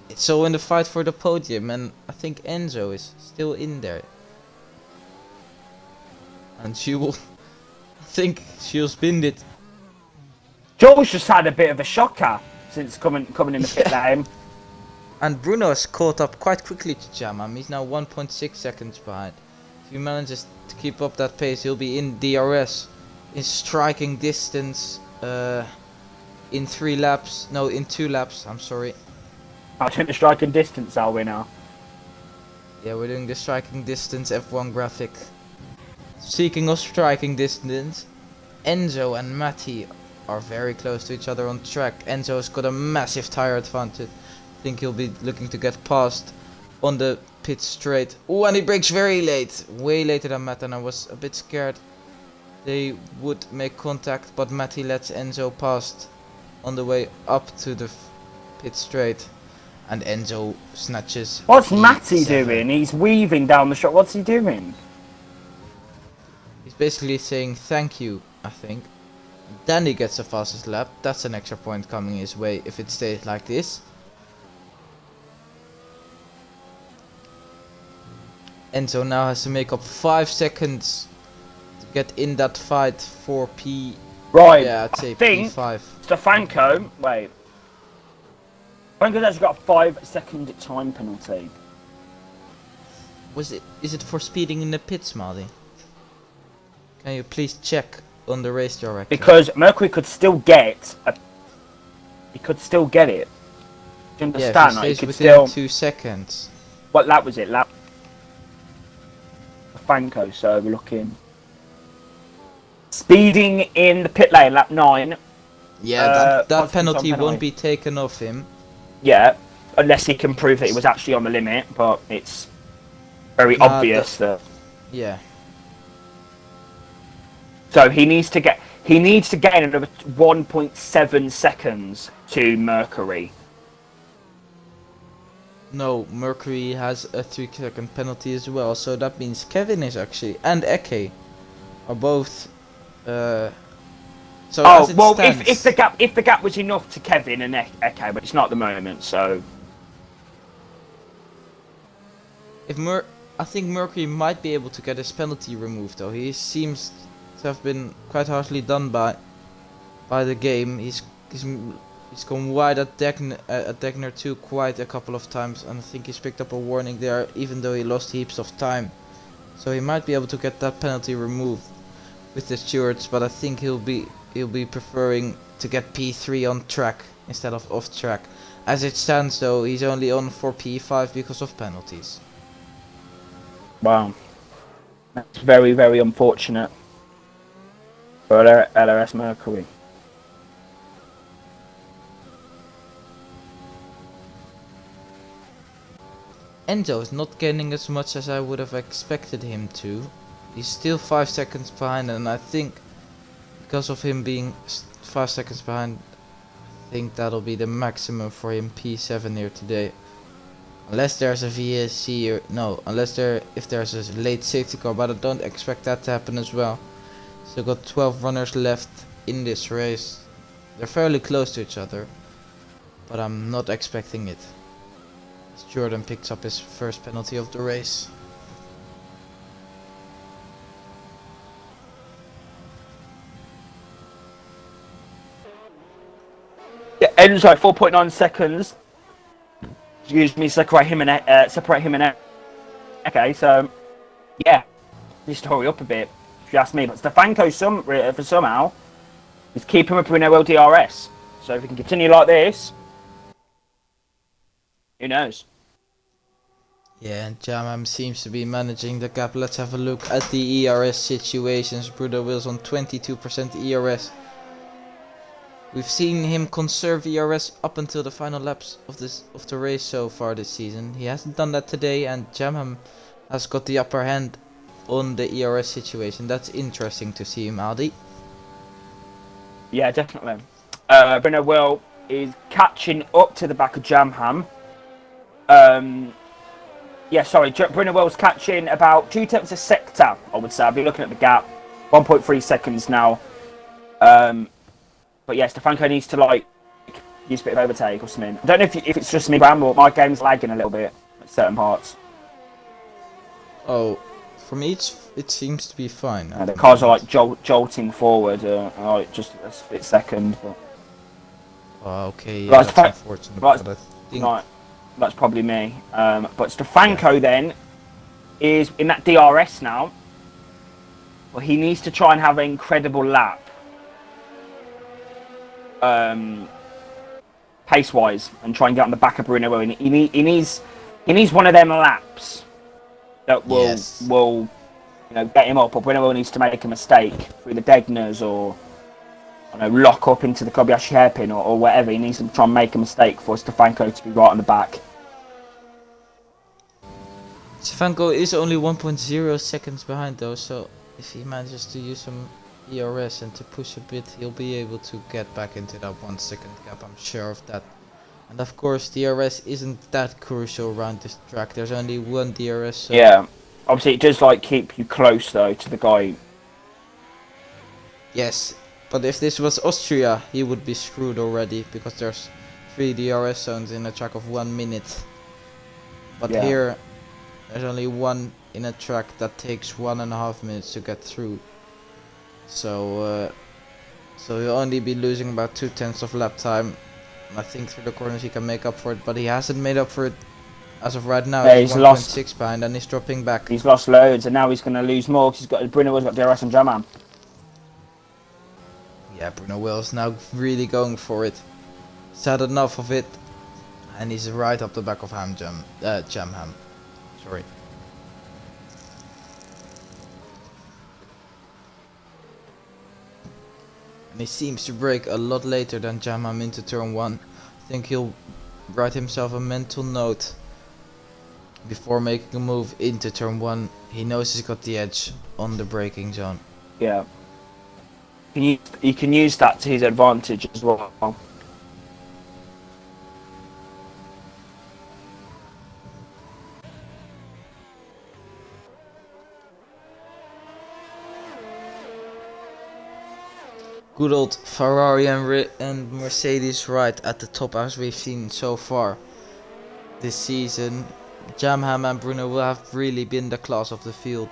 It's so in the fight for the podium, and I think Enzo is still in there. And Jules, I think Jules pinned it. Jules just had a bit of a shocker since coming in the pit lane. And Bruno has caught up quite quickly to Jamam. He's now 1.6 seconds behind. If he manages to keep up that pace, he'll be in DRS, in striking distance, in 3 laps. No, in 2 laps. I'm sorry. I think the striking distance, are we now? Yeah, we're doing the striking distance F1 graphic. Speaking of striking distance, Enzo and Matty are very close to each other on track. Enzo's got a massive tire advantage. I think he'll be looking to get past on the pit straight. Oh, and he brakes very late. Way later than Matt, and I was a bit scared they would make contact, but Matty lets Enzo past on the way up to the pit straight. And Enzo snatches. What's Matty P7. doing? He's weaving down the shot. What's he doing? He's basically saying thank you, I think. Danny gets the fastest lap. That's an extra point coming his way if it stays like this. Enzo now has to make up 5 seconds to get in that fight for P. Right. Yeah, I'd say I think P5. Stefanko. Wait. Stefanko's actually got a 5-second time penalty. Is it for speeding in the pits, Marty? Can you please check on the race director? Because Mercury could still get a. He could still get it. Do you Yeah, understand? if he Like, he stays could within still. 2 seconds. What lap was it? Lap. Franco. So we're looking. Speeding in the pit lane, lap 9. Yeah, that positive penalty time won't be taken off him. Yeah, unless he can prove that it was actually on the limit, but it's very obvious that. Yeah. So he needs to gain another 1.7 seconds to Mercury. No, Mercury has a 3-second penalty as well, so that means Kevin is actually and Eke are both. So Oh as it well, stands, if the gap was enough to Kevin and Eke, but it's not at the moment. So I think Mercury might be able to get his penalty removed, though. He seems to have been quite harshly done by the game. He's gone wide at Degner 2 quite a couple of times, and I think he's picked up a warning there, even though he lost heaps of time. So he might be able to get that penalty removed with the stewards, but I think he'll be preferring to get P3 on track instead of off track. As it stands, though, he's only on for P5 because of penalties. wow, that's very, very unfortunate for LRS Mercury. Enzo is not gaining as much as I would have expected him to. He's still 5 seconds behind, and I think because of him being 5 seconds behind, I think that'll be the maximum for him P7 here today. Unless there's a VSC or no, if there's a late safety car, but I don't expect that to happen as well. So got 12 runners left in this race. They're fairly close to each other, but I'm not expecting it. As Jordan picks up his first penalty of the race. Yeah, Enzo 4.9 seconds. Excuse me, separate him and okay, so yeah, just hurry up a bit if you ask me. But Stefanko for somehow is keeping up with no DRS. So if we can continue like this, who knows? Yeah, and Jamham seems to be managing the gap. Let's have a look at the ERS situations. Bruno Wills on 22% ERS. We've seen him conserve ERS up until the final laps of the race so far this season. He hasn't done that today, and Jamham has got the upper hand on the ERS situation. That's interesting to see him, Aldi. Yeah, definitely. Bruno Will is catching up to the back of Jamham. Yeah, sorry, Bruno Will's catching about 2/10 a sector, I would say. I'll be looking at the gap. 1.3 seconds now. But yeah, Stefanko needs to use a bit of overtake or something. I don't know if it's just me, Bram, but my game's lagging a little bit at certain parts. Oh, for me it seems to be fine. The cars are jolting forward, just a split second. But... Oh, okay, yeah, that's unfortunate. Right, but I think... right, that's probably me. But Stefanko then is in that DRS now. Well, he needs to try and have an incredible lap. Pace-wise, and try and get on the back of Bruno. He needs one of them laps that will get him up. Or Bruno needs to make a mistake through the Degners or lock up into the Kobayashi hairpin or whatever. He needs to try and make a mistake for Stefanko to be right on the back. Stefanko is only 1.0 seconds behind though, so if he manages to use some ERS and to push a bit, he'll be able to get back into that 1 second gap, I'm sure of that. And of course DRS isn't that crucial around this track, there's only one DRS, so... Yeah, obviously it does keep you close though to the guy. Yes, but if this was Austria he would be screwed already, because there's 3 DRS zones in a track of 1 minute. But here there's only one in a track that takes 1.5 minutes to get through. So he'll only be losing about 2/10 of lap time. I think through the corners he can make up for it, but he hasn't made up for it as of right now. Yeah, he's lost 1.6 behind and he's dropping back. He's lost loads, and now he's going to lose more because Bruno Will's got DRS and Jamham. Yeah, Bruno Will's now really going for it. He's had enough of it, and he's right up the back of Jamham. Sorry. And he seems to brake a lot later than Jamham into turn 1. I think he'll write himself a mental note before making a move into turn 1. He knows he's got the edge on the braking zone. Yeah. He can use that to his advantage as well. Good old Ferrari and Mercedes right at the top, as we've seen so far this season. Jamham and Bruno will have really been the class of the field.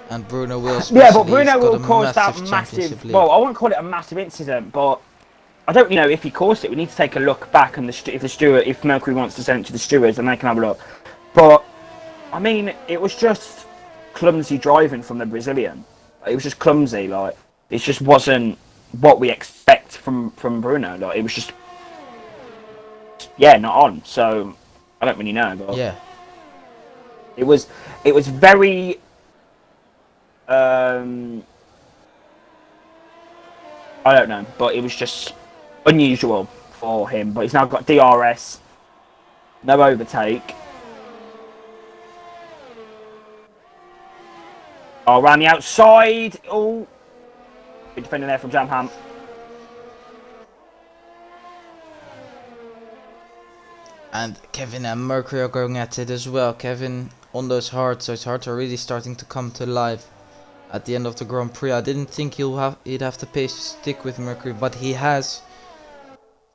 And Bruno will but Bruno will cause that massive... Well, I won't call it a massive incident, but I don't if he caused it. We need to take a look back, and if Mercury wants to send it to the stewards, then they can have a look. But, I mean, it was just clumsy driving from the Brazilian. It was just clumsy, it just wasn't what we expect from Bruno. It was just, not on. So I don't really know. But yeah, it was very. I don't know, but it was just unusual for him. But he's now got DRS, no overtake. Oh, around the outside. Oh. Good defending there from Jamham. And Kevin and Mercury are going at it as well. Kevin on those hards, so his hards are really starting to come to life. At the end of the Grand Prix, I didn't think he'd have the pace to stick with Mercury, but he has.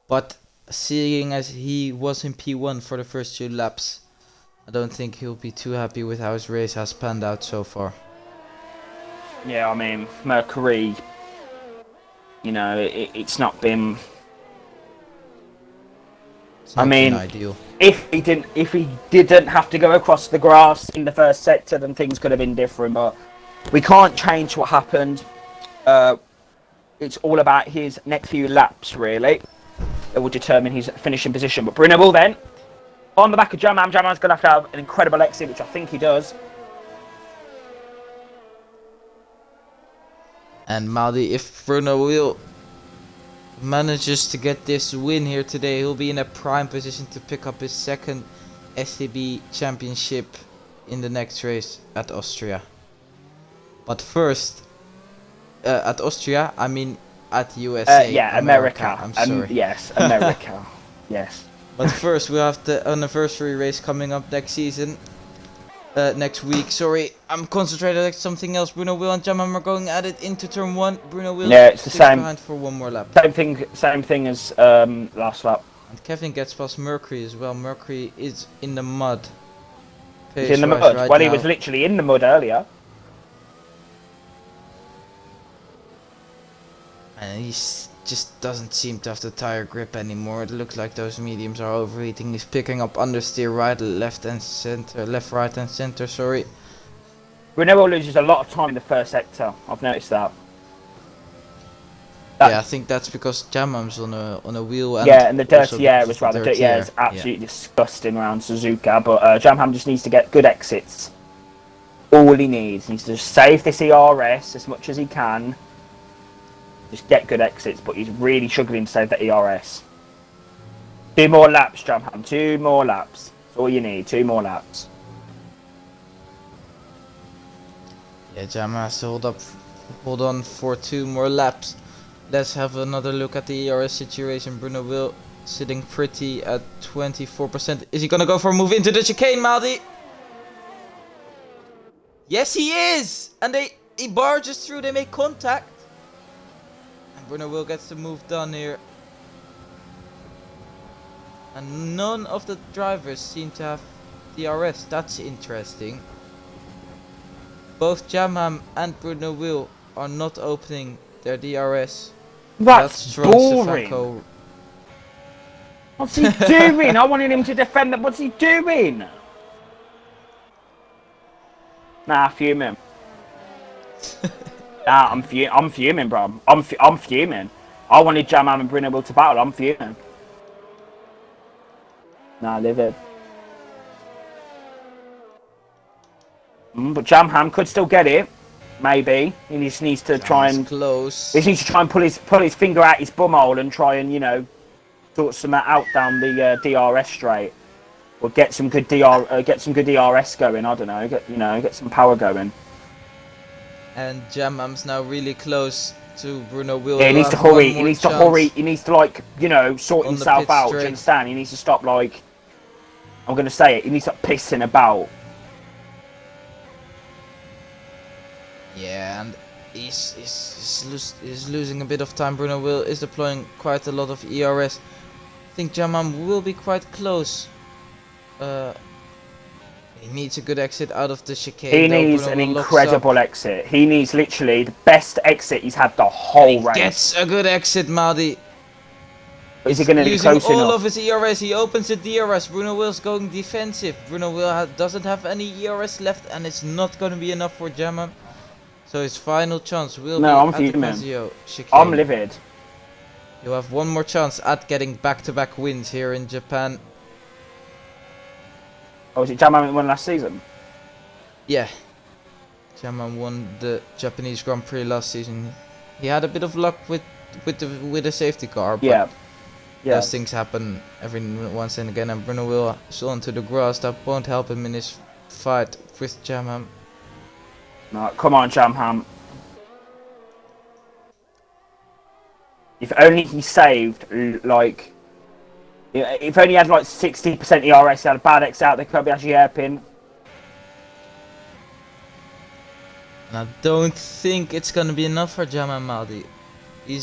But seeing as he was in P1 for the first 2 laps, I don't think he'll be too happy with how his race has panned out so far. Yeah, I mean, Mercury, you know, it's not been... It's not been ideal. If he didn't have to go across the grass in the first sector, then things could have been different. But we can't change what happened. It's all about his next few laps, really. It will determine his finishing position. But Bruno will then, on the back of Jamam, Jamam's going to have an incredible exit, which I think he does. And Maldi, if Bruno will manages to get this win here today, he'll be in a prime position to pick up his second STB championship in the next race at Austria. But first, at Austria, I mean at USA. Yeah, America. I'm sorry. Yes, America. Yes. But first, we have the anniversary race coming up next season. Next week. Sorry, I'm concentrated on something else. Bruno Will and Jamam are going at it into turn 1. Bruno Will it's the same behind for one more lap. Same thing as last lap. And Kevin gets past Mercury as well. Mercury is in the mud. He's in the mud. Right, well, he was literally in the mud earlier. And he just doesn't seem to have the tire grip anymore. It looks like those mediums are overheating. He's picking up understeer right, left, right, and center. Sorry. Bruno loses a lot of time in the first sector. I've noticed that. Yeah, I think that's because Jamam's on a wheel. And yeah, and the dirty air was rather dirty. Yeah, it's absolutely disgusting around Suzuka. But Jamam just needs to get good exits. All he needs. He needs to just save this ERS as much as he can. Just get good exits, but he's really struggling to save the ERS. 2 more laps, Jamham. 2 more laps. That's all you need. 2 more laps. Yeah, Jamham has to hold on for 2 more laps. Let's have another look at the ERS situation. Bruno Will sitting pretty at 24%. Is he gonna go for a move into the chicane, Maldi? Yes, he is! And he barges through, they make contact. And Bruno Will gets the move done here. And none of the drivers seem to have DRS. That's interesting. Both Jamham and Bruno Will are not opening their DRS. That's boring. What's he doing? I wanted him to defend that. What's he doing? Nah, fuming. Nah, I'm fuming, bro. I'm fuming. I wanted Jamham and Bruno Will to battle. I'm fuming. Nah, livid. But Jamham could still get it. Maybe he just needs to try and close. He needs to try and pull his finger out his bumhole and try and, you know, sort some out down the DRS straight, or get some good DRS going. I don't know, get some power going. And Jamham's now really close to Bruno Will. Yeah, he needs to hurry. He needs to hurry. He needs to, like, you know, sort himself out. Do you understand? He needs to stop, like, I'm gonna say it. He needs to stop pissing about. Yeah, and he's losing a bit of time. Bruno Will is deploying quite a lot of ERS. I think Jamham will be quite close. He needs a good exit out of the chicane. He needs an incredible exit. He needs literally the best exit he's had the whole race. Gets a good exit, Maldi. Is he going to be close enough? Using all of his ERS, he opens the DRS. Bruno Will's going defensive. Bruno Will doesn't have any ERS left, and it's not going to be enough for Jamham. So his final chance will be at the Casio chicane. I'm livid. You have one more chance at getting back-to-back wins here in Japan. Oh, was it Jamham that won last season? Yeah. Jamham won the Japanese Grand Prix last season. He had a bit of luck with the safety car, but yeah. those things happen every once and again, and Bruno Will is onto the grass. That won't help him in his fight with Jamham. No, come on, Jamham. If only he saved, like, If only he had like 60% ERS, he had a bad X out, they could be actually hairpin. And I don't think it's gonna be enough for Jamal Maldi. He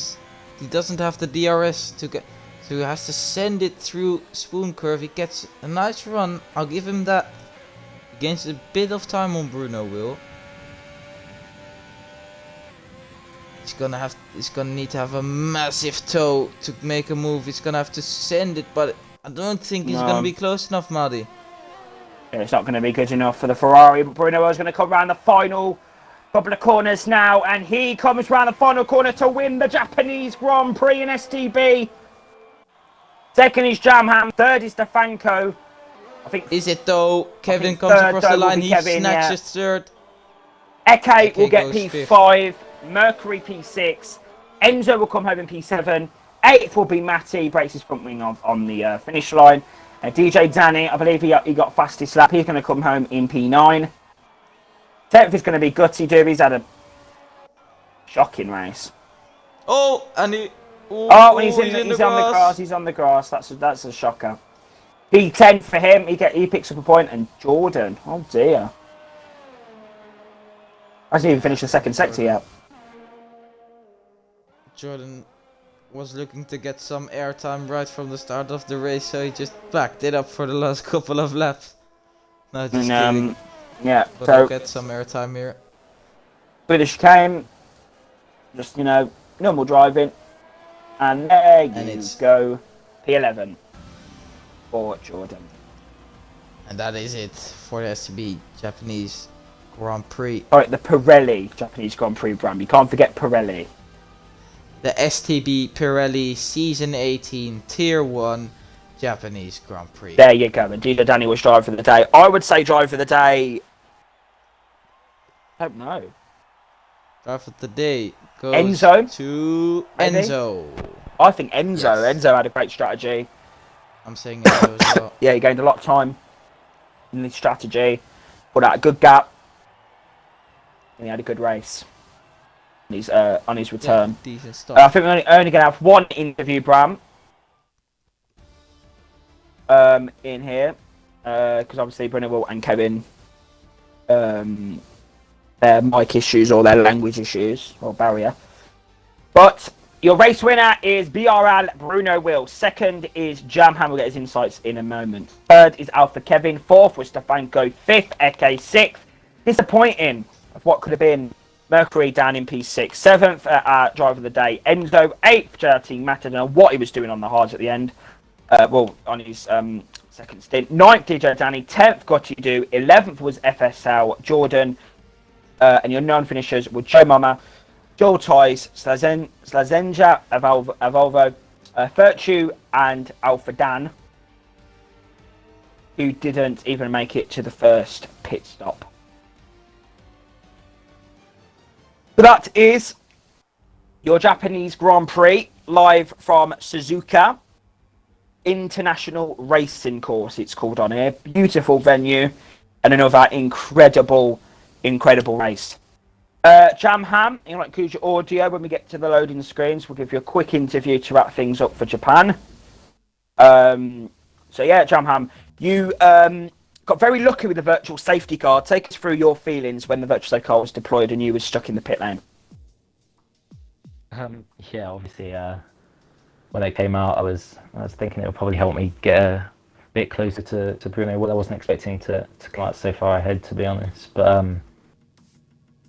doesn't have the DRS to get, so he has to send it through Spoon Curve. He gets a nice run. I'll give him that. He gains a bit of time on Bruno Will. He's gonna need to have a massive toe to make a move. He's gonna have to send it, but I don't think he's gonna be close enough, Maldi. It's not going to be good enough for the Ferrari, but Bruno is going to come around the final couple of corners now, and he comes around the final corner to win the Japanese Grand Prix in STB. Second is Jamham, third is Stefanko. I think. Is it though? Kevin comes across the line, he snatches third. Eke will get P5, fifth. Mercury P6, Enzo will come home in P7, 8th will be Matty, breaks his front wing on the finish line. DJ Danny, I believe he got fastest lap, he's going to come home in P9. 10th is going to be Gutty Doob, he's had a shocking race. Oh, and he... He's on the grass, he's on the grass, that's a shocker. P10 for him, he picks up a point, and Jordan, oh dear. Hasn't even finished the second sector yet. Jordan was looking to get some airtime right from the start of the race, so he just backed it up for the last couple of laps. No, just kidding. Yeah, but so I'll get some airtime here. British came, just normal driving, and there you go, P11 for Jordan. And that is it for the STB Japanese Grand Prix. Alright, the Pirelli Japanese Grand Prix brand. You can't forget Pirelli. The STB Pirelli Season 18 Tier 1 Japanese Grand Prix. There you go. And DJ Danny was driver of the day. I would say driver of the day. I don't know. Driver of the day goes Enzo to maybe? Enzo. I think Enzo. Yes. Enzo had a great strategy. I'm saying Enzo as well. Yeah, he gained a lot of time in the strategy. Put out a good gap. And he had a good race. He's on his return. Yeah, decent stuff. I think we're only going to have one interview, Bram. In here, because obviously Bruno Will and Kevin, their mic issues or their language issues or barrier. But your race winner is BRL Bruno Will. Second is Jamham. We'll get his insights in a moment. Third is Alpha Kevin. Fourth was Stefanko. Fifth, Eke. Sixth, disappointing of what could have been Mercury down in P6. Seventh, driver of the day, Enzo. Eighth, JRT Matt. I don't know what he was doing on the hards at the end. On his second stint. 9th, DJ Danny. 10th, Gotti Do. 11th was FSL Jordan. And your non-finishers were Joe Mama, Joel Toys, Slazenja, Avolvo, Virtue, and Alpha Dan, who didn't even make it to the first pit stop. So that is your Japanese Grand Prix live from Suzuka International Racing Course, it's called on here. Beautiful venue and another incredible race. Jamham, you like Kuja Audio, when we get to the loading screens, we'll give you a quick interview to wrap things up for Japan. So yeah, Jamham, you got very lucky with the virtual safety car. Take us through your feelings when the virtual safety car was deployed and you were stuck in the pit lane. Yeah, obviously, when they came out, I was thinking it would probably help me get a bit closer to Bruno. Well, I wasn't expecting to come out so far ahead, to be honest. But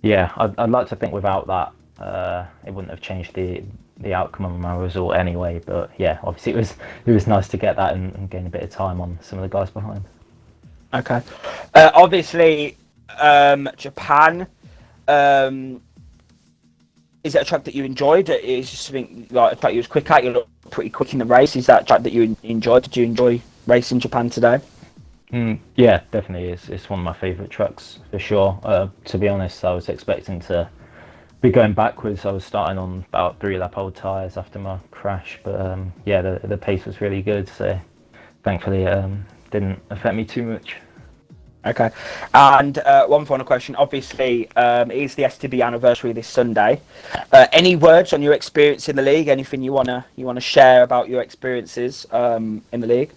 yeah, I'd like to think without that, it wouldn't have changed the outcome of my result anyway. But yeah, obviously it was nice to get that and gain a bit of time on some of the guys behind. Okay. Obviously, Japan. Is it a track that you enjoyed? Is it something like a track you was quick at? You looked pretty quick in the race. Is that a track that you enjoyed? Did you enjoy racing Japan today? Yeah, definitely. It's one of my favourite tracks for sure. To be honest, I was expecting to be going backwards. I was starting on about 3-lap old tyres after my crash, but yeah, the pace was really good. So thankfully, it didn't affect me too much. Okay. And one final question. Obviously, it is the STB anniversary this Sunday. Any words on your experience in the league? Anything you wanna share about your experiences in the league?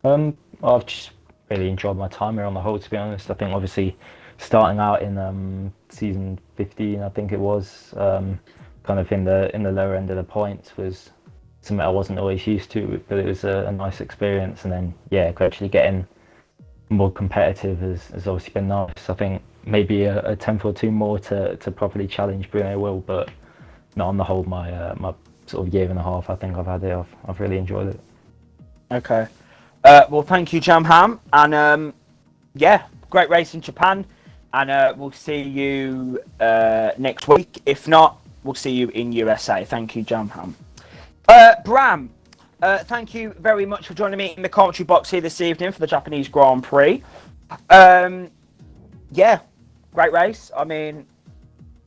I've just really enjoyed my time here on the whole, to be honest. I think obviously starting out in season 15, I think it was, kind of in the lower end of the points was something I wasn't always used to, but it was a nice experience. And then yeah, actually getting more competitive has obviously been nice. I think maybe a tenth or two more to properly challenge Bruno will, but no, on the whole, my sort of year and a half I think I've had it, I've really enjoyed it. Okay. Well, thank you, Jamham, and yeah, great race in Japan, and we'll see you next week. If not, we'll see you in USA. Thank you, Jamham. Bram, thank you very much for joining me in the commentary box here this evening for the Japanese Grand Prix. Yeah, great race. I mean,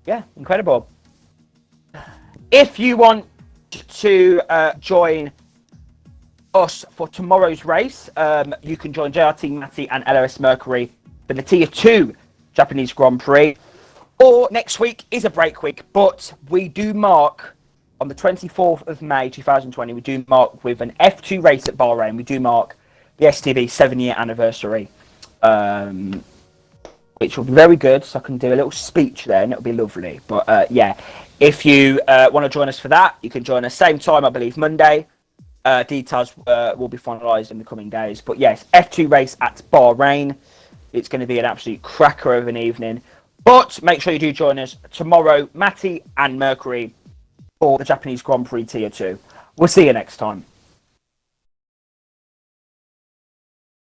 yeah, incredible. If you want to join us for tomorrow's race, you can join JRT, Matty, and LOS Mercury for the Tier 2 Japanese Grand Prix. Or next week is a break week, but we do mark on the 24th of May 2020, we do mark with an F2 race at Bahrain. We do mark the STB 7-year anniversary, which will be very good. So I can do a little speech there, and it'll be lovely. But yeah, if you want to join us for that, you can join us same time, I believe, Monday. Details will be finalised in the coming days. But yes, F2 race at Bahrain. It's going to be an absolute cracker of an evening. But make sure you do join us tomorrow, Matty and Mercury, for the Japanese Grand Prix Tier 2. We'll see you next time.